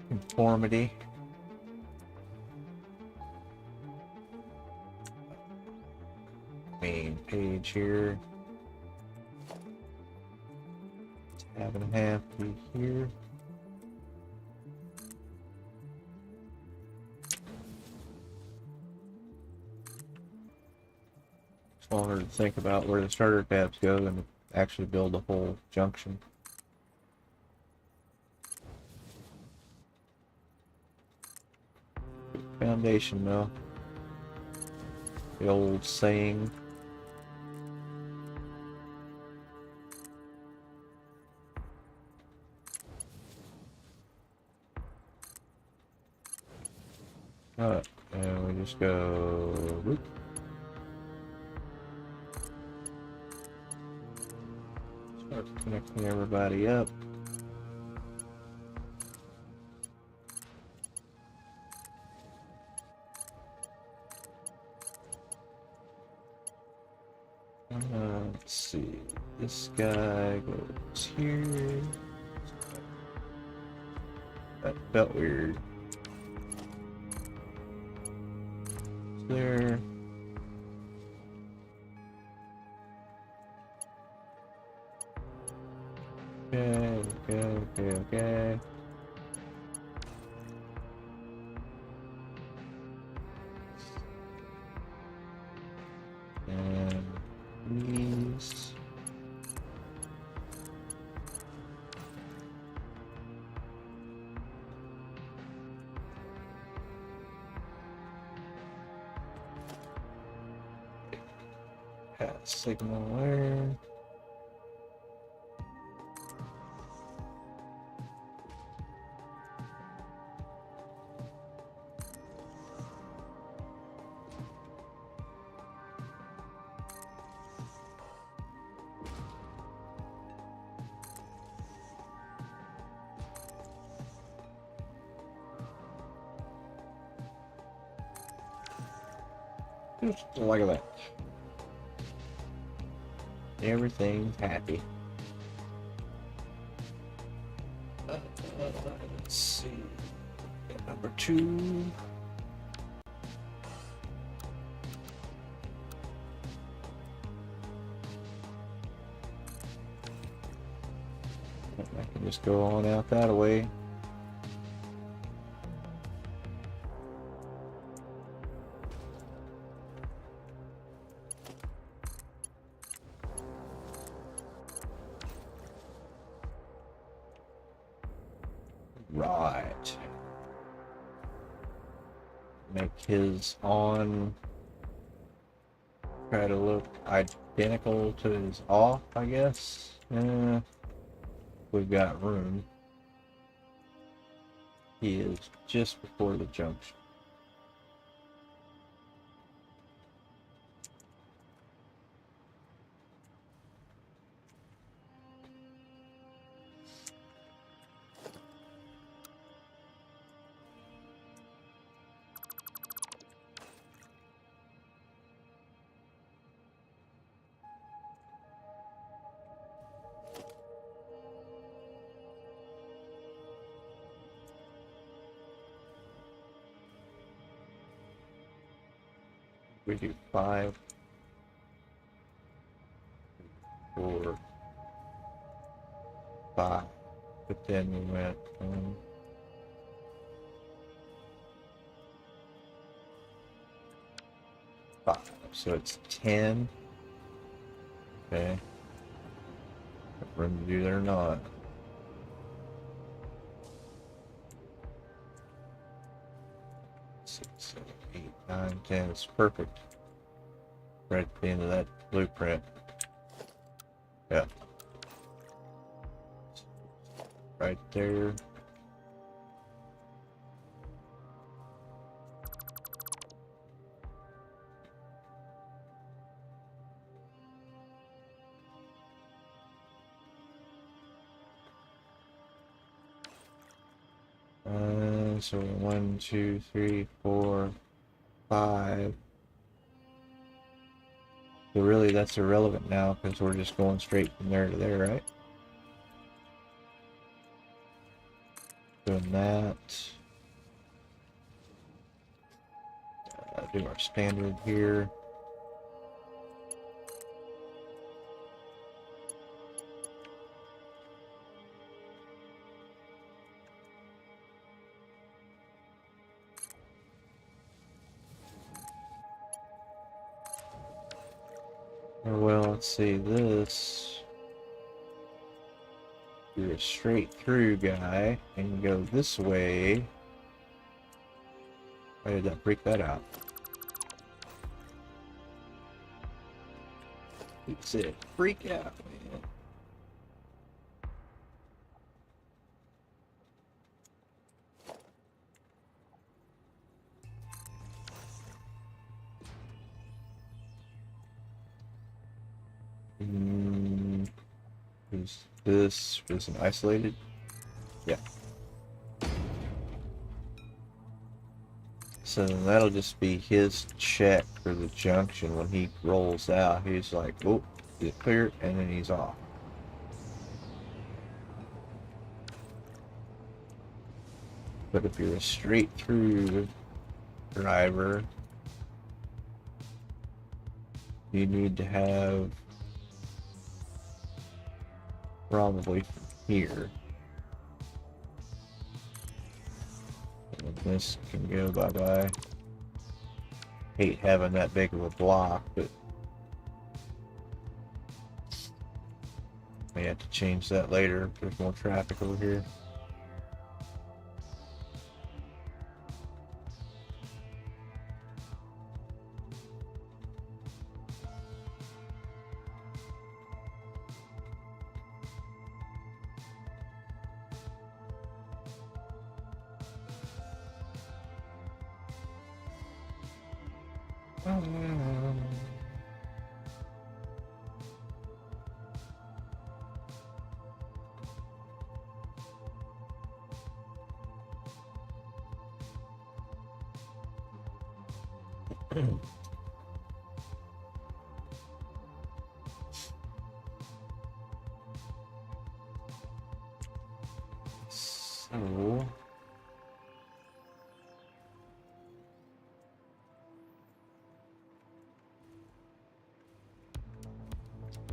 conformity. Main page here. Tab and a half here. It's longer to think about where the starter tabs go than to actually build a whole junction. Foundation though. The old saying. Alright, and we just go whoop. Start connecting everybody up. Let's see. This guy goes here. That felt weird. There. Okay. And these. Signal where? Just like that. Everything's happy. Let's see. Number 2. I can just go on out that way. Right. Make his on. Try to look. I identical to his off, I guess. We've got room. He is just before the junction. We do 5, 4, 5, but then we went 5, so it's 10. Okay, room to do that or not. 6, 7, 8, 9, 10. It's perfect. Right at the end of that blueprint. Yeah. Right there. So 1, 2, 3, 4, 5. So really that's irrelevant now because we're just going straight from there to there, right? Doing that. Do our standard here. Well, let's see this. You're a straight through guy and go this way. Why did that break that out? He said, freak out, man. Is this an isolated? Yeah. So that'll just be his check for the junction when he rolls out. He's like, oh, is it clear? And then he's off. But if you're a straight through driver, you need to have probably from here. And this can go bye-bye. Hate having that big of a block, but may have to change that later if there's more traffic over here. So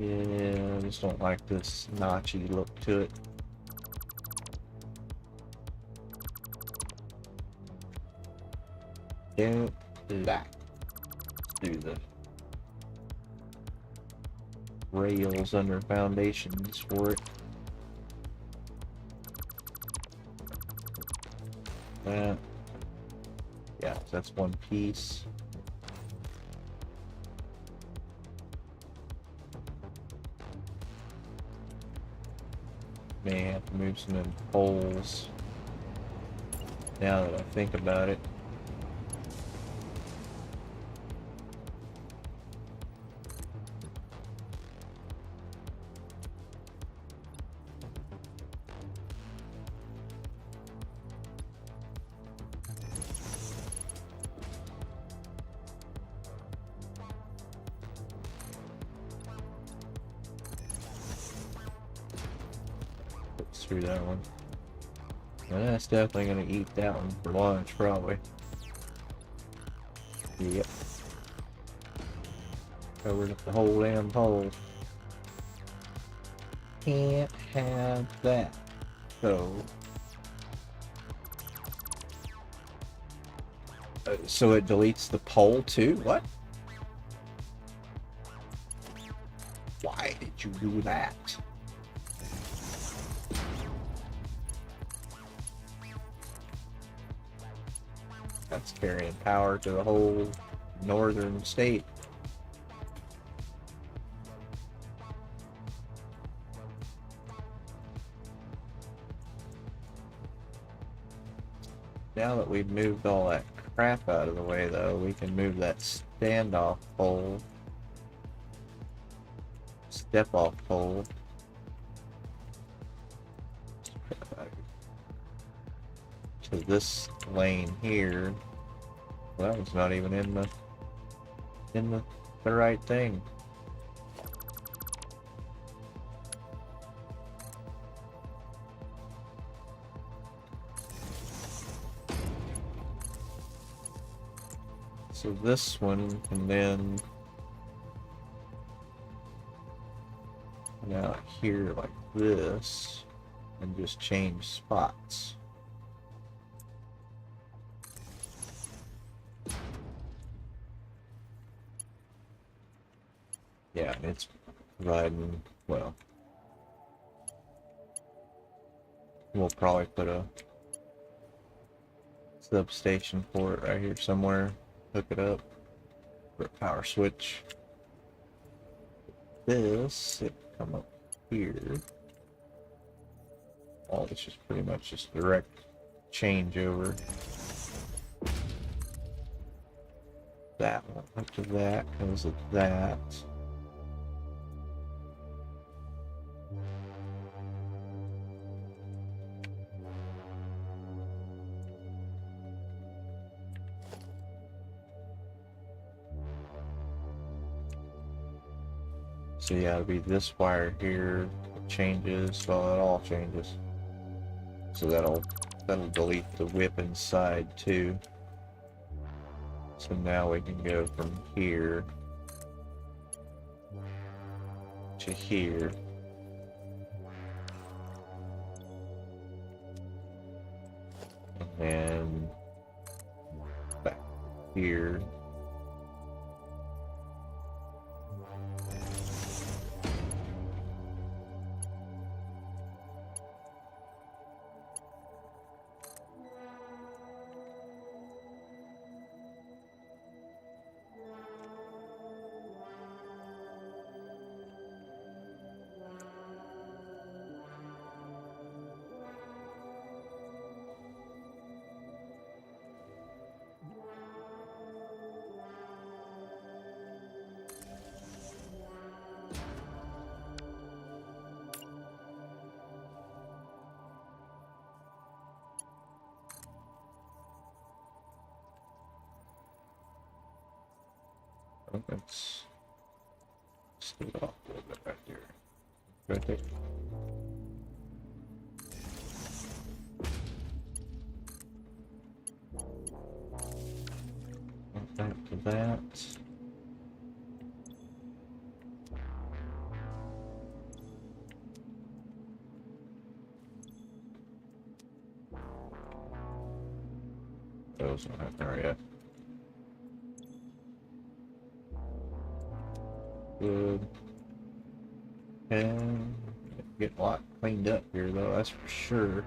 yeah, I just don't like this notchy look to it. Don't like do the rails under foundations for it. Yeah, so that's one piece. May have to move some of them poles. Now that I think about it. Through that one. Well, that's definitely gonna eat that one for lunch, probably. Yep. Covered up the whole damn pole. Can't have that. So it deletes the pole too? What? Why did you do that? That's carrying power to the whole northern state. Now that we've moved all that crap out of the way, though, we can move that standoff pole. Step-off pole. To this lane here. Well, that was not even in the right thing. So this one, and then now here like this, and just change spots. Yeah, it's providing, well, we'll probably put a substation for it right here somewhere. Hook it up for a power switch. This, it come up here. All this is pretty much just direct changeover. That one up to that goes with that. So yeah, it'll be this wire here. It changes, so it all changes. So that'll delete the whip inside too. So now we can go from here to here. And then back here. Let's slow it off a little bit right here. Right there. Back to that. Those don't have there yet. Good. And get a lot cleaned up here though, that's for sure.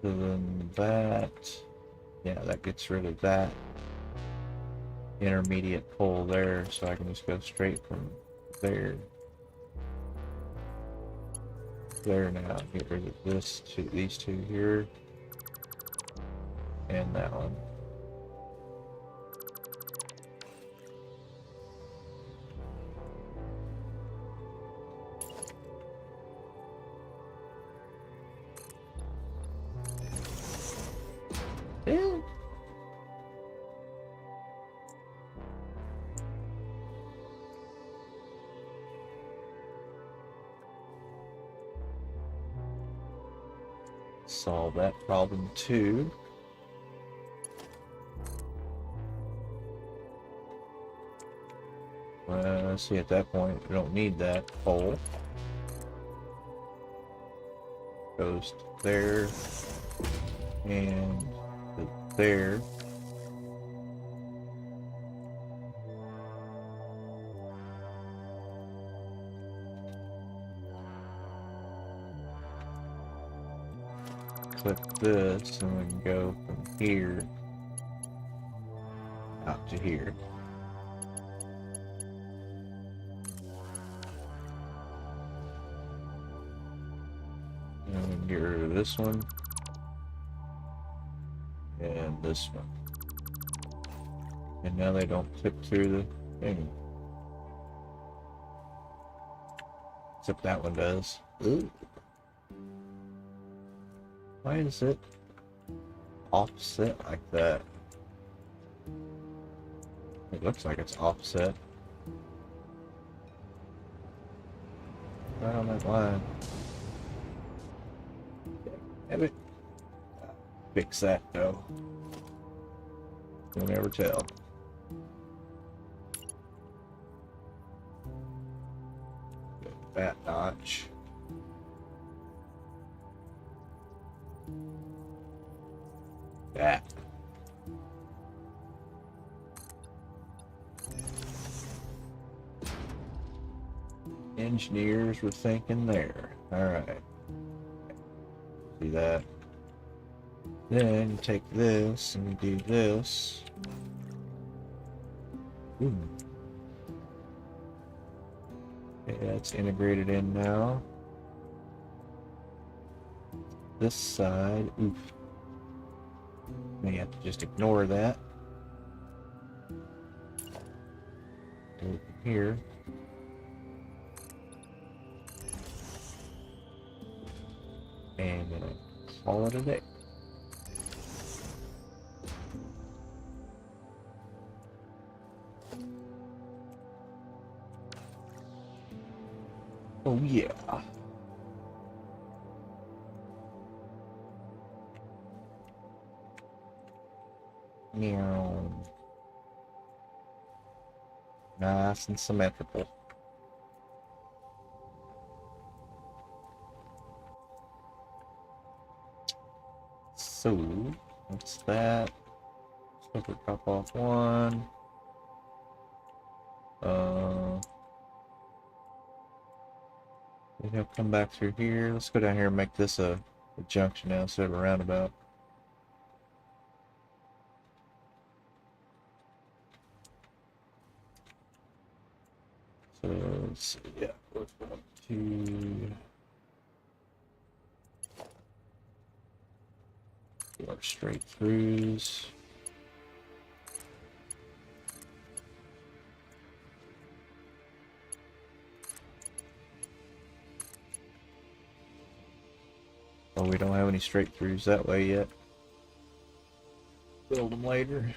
So then that, yeah, that gets rid of that. intermediate pole there, so I can just go straight from there. There now. Get rid of this two, these two here, and that one. Yeah. Solve that problem too. See, at that point, we don't need that pole. Goes to there and to there. Click this, and we can go from here out to here. And we can get rid of this one and this one. And now they don't click through the thing. Except that one does. Ooh. Why is it offset like that? It looks like it's offset. Right on that line. Damn it. Fix that though. You'll never tell. That notch. That. Engineers were thinking there. Alright. See that? Then you take this and you do this. Ooh. Okay, that's integrated in now. This side, oof. May have to just ignore that. Go from here. And call it a day. Oh yeah. Meow. Nice and symmetrical. So, what's that? Slipper top off one. Maybe I'll come back through here. Let's go down here and make this a junction now instead of a roundabout. So let's see, yeah, we're going to do our straight throughs. Oh, we don't have any straight throughs that way yet. Build them later.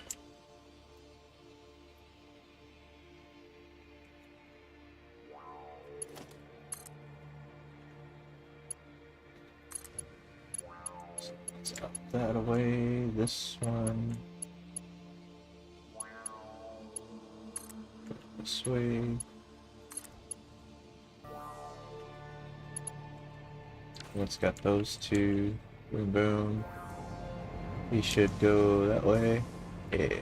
So let's up that away. This one. This way. It's got those two. Boom, boom. He should go that way. Yeah.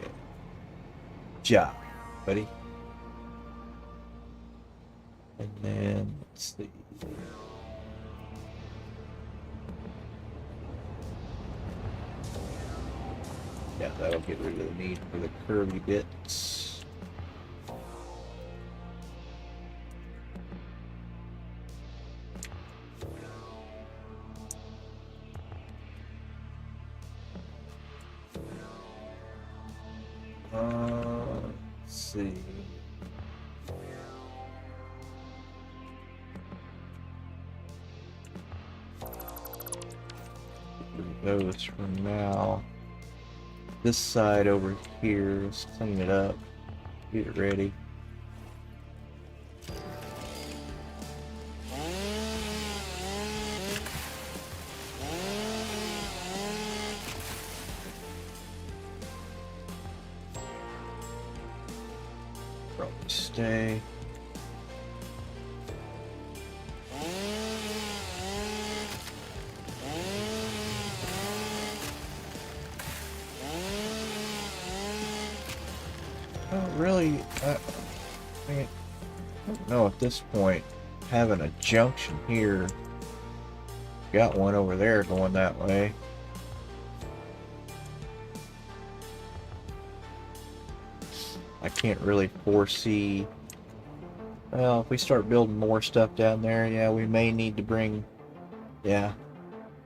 Job, buddy. And then let's see. Yeah, that'll get rid of the need for the curvy bits. see. Those for now. This side over here, let's clean it up, get it ready. Probably stay. Really, I don't know at this point, having a junction here, got one over there going that way. I can't really foresee, well, if we start building more stuff down there, yeah, we may need to bring, yeah,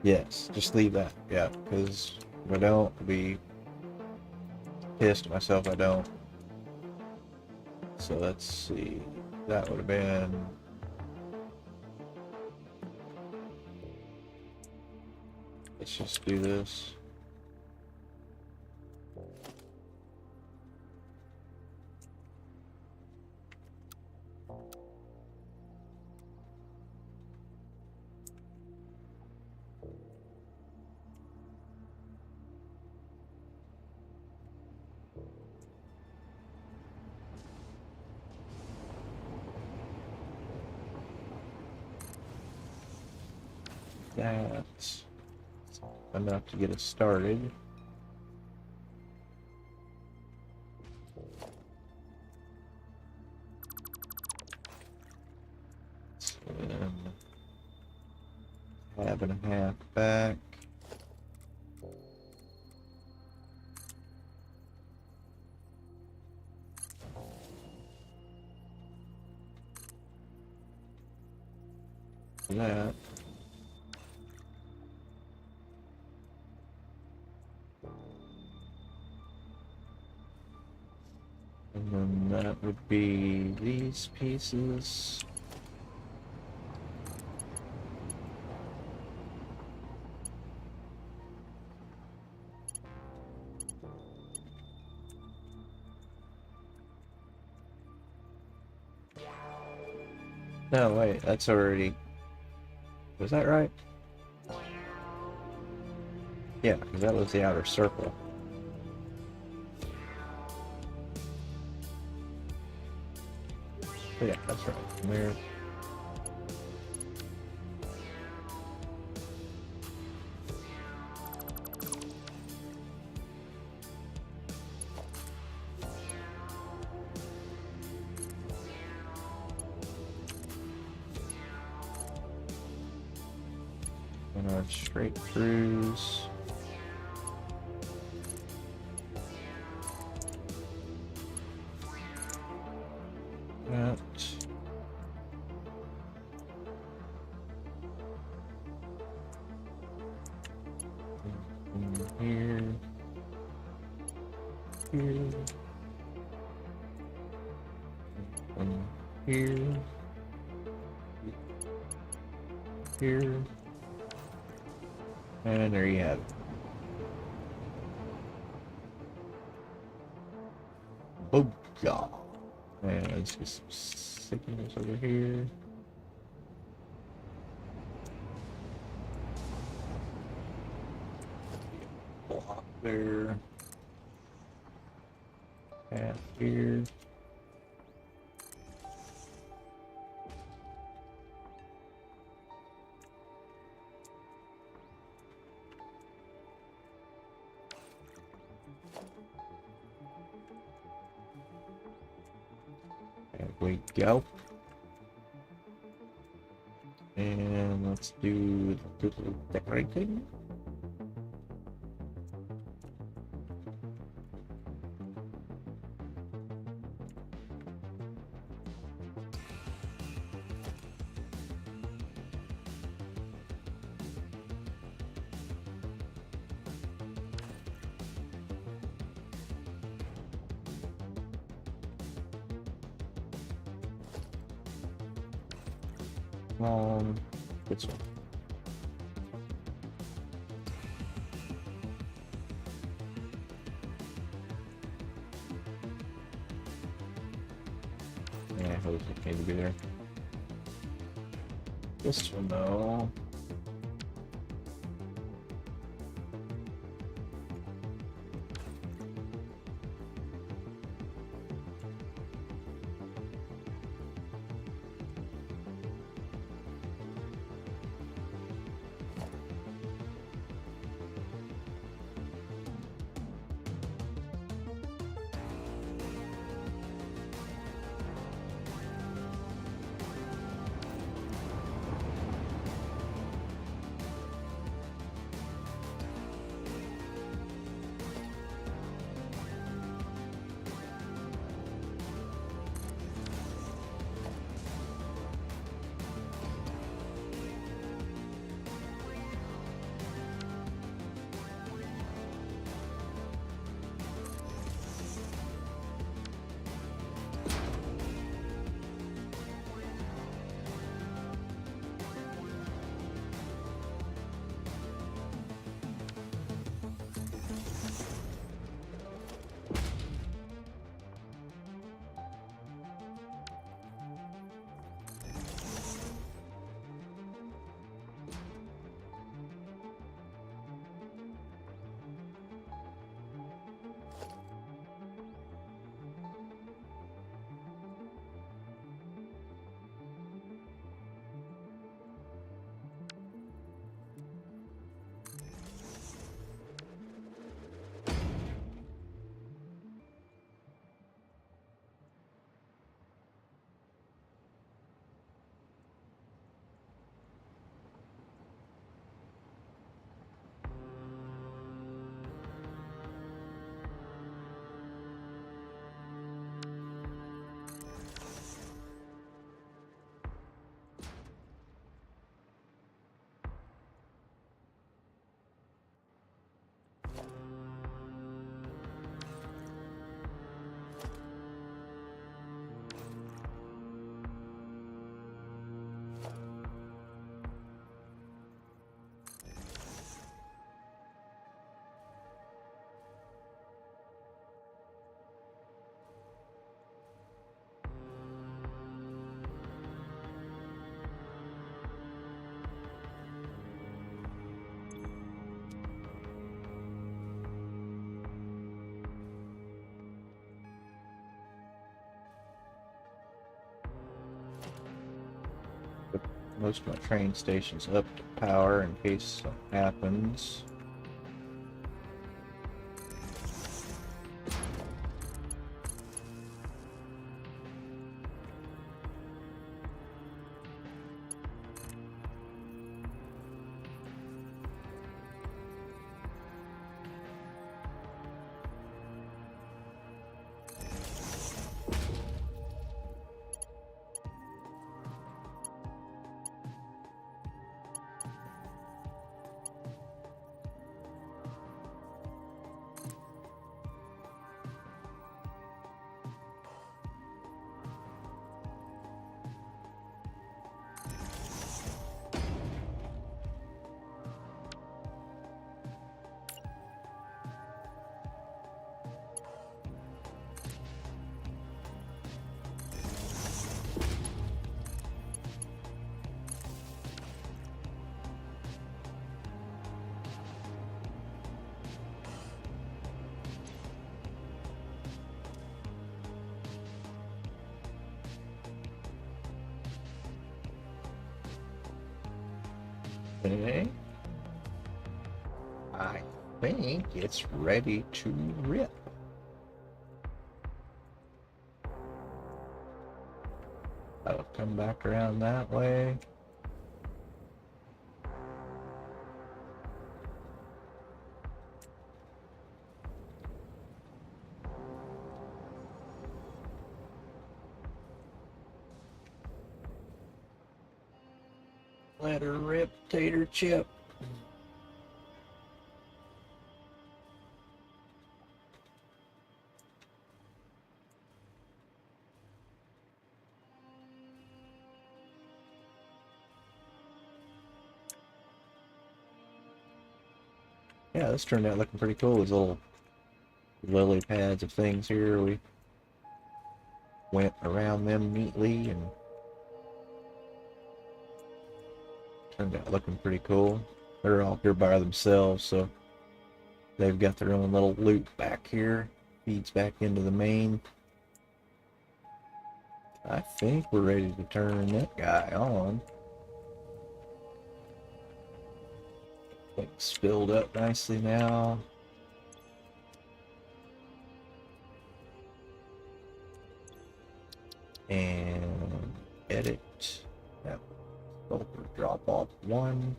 yes, just leave that, yeah, because if I don't, I'll be pissed at myself if I don't. So let's see, that would have been, let's just do this. That's enough to get us started. And half and a half back. That. And then that would be these pieces. No, wait, that's already... Was that right? Yeah, because that was the outer circle. Oh, yeah, that's right. From there. And our straight throughs. That. And here. Here. And here. Here. And there you have it. Booyah! And let's get some sickness over here. Block there. And here. There we go. And let's do the decorating. This one. Yeah, hose need to be there. This one though. Most of my train stations up to power in case something happens. Okay. I think it's ready to rip. I'll come back around that way. Let her rip, tater chip. Yeah, this turned out looking pretty cool. These little lily pads of things here. We went around them neatly and turned out looking pretty cool. They're all here by themselves, so they've got their own little loop back here. Feeds back into the main. I think we're ready to turn that guy on. It's filled up nicely now. And edit. That filter drop off 1.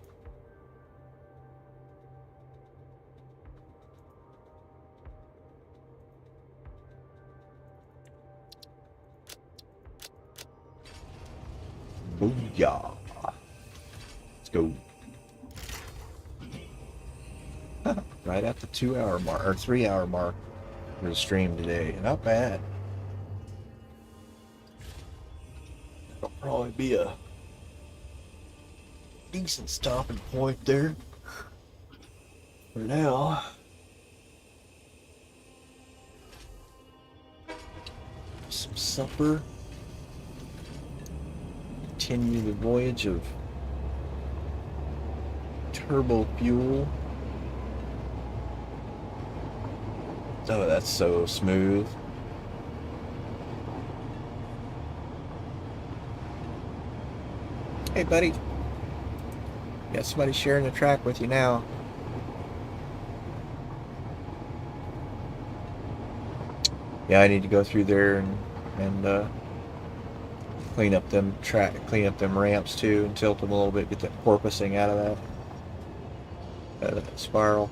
Booyah. Let's go. Right at the 2-hour mark, or 3-hour mark for the stream today. Not bad. It'll probably be a decent stopping point there for now. Some supper. Continue the voyage of turbo fuel. Oh, that's so smooth. Hey, buddy. Got somebody sharing the track with you now. Yeah, I need to go through there and clean up them ramps too, and tilt them a little bit, get that porpoising out of that spiral.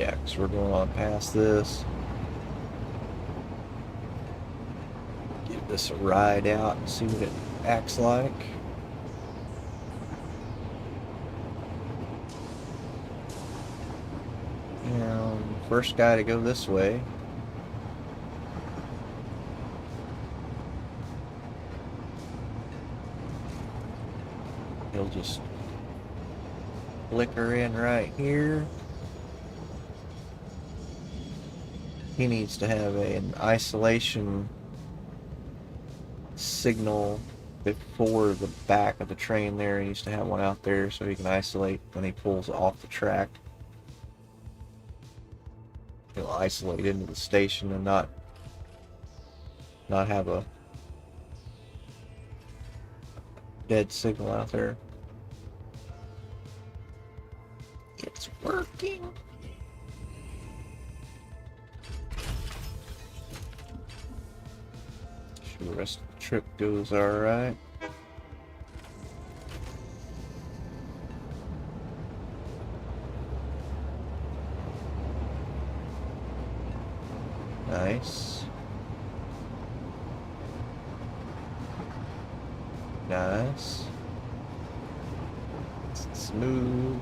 Yeah, because we're going on past this. Give this a ride out and see what it acts like. First guy to go this way. He'll just flicker in right here. He needs to have an isolation signal before the back of the train there. He needs to have one out there so he can isolate when he pulls off the track. He'll isolate into the station and not have a dead signal out there. It's working. Sure the rest of the trip goes alright. Nice. Nice. Smooth.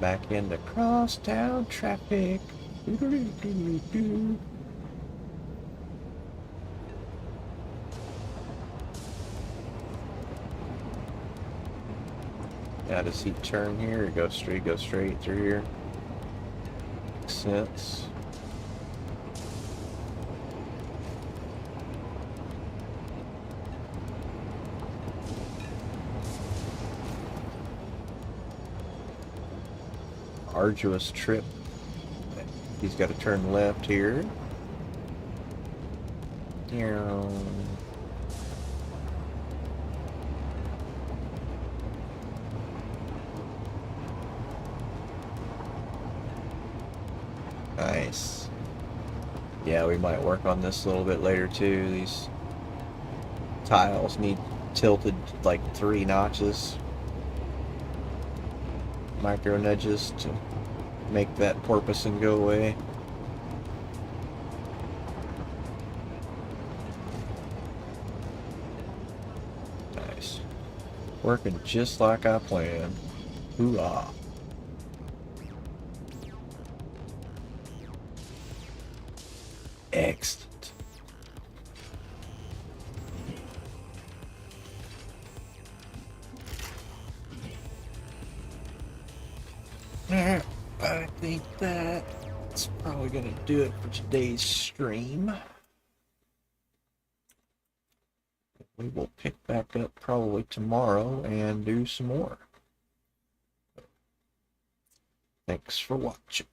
Back into crosstown traffic. Yeah, does he turn here or go straight through here? Makes sense. Arduous trip. He's got to turn left here. Nice. Yeah, we might work on this a little bit later too. These tiles need tilted like 3 notches. Micro nudges to make that porpoising go away. nice. Working just like I planned. Hoorah. Excellent. Alright, I think that's probably going to do it for today's stream. We will pick back up probably tomorrow and do some more. Thanks for watching.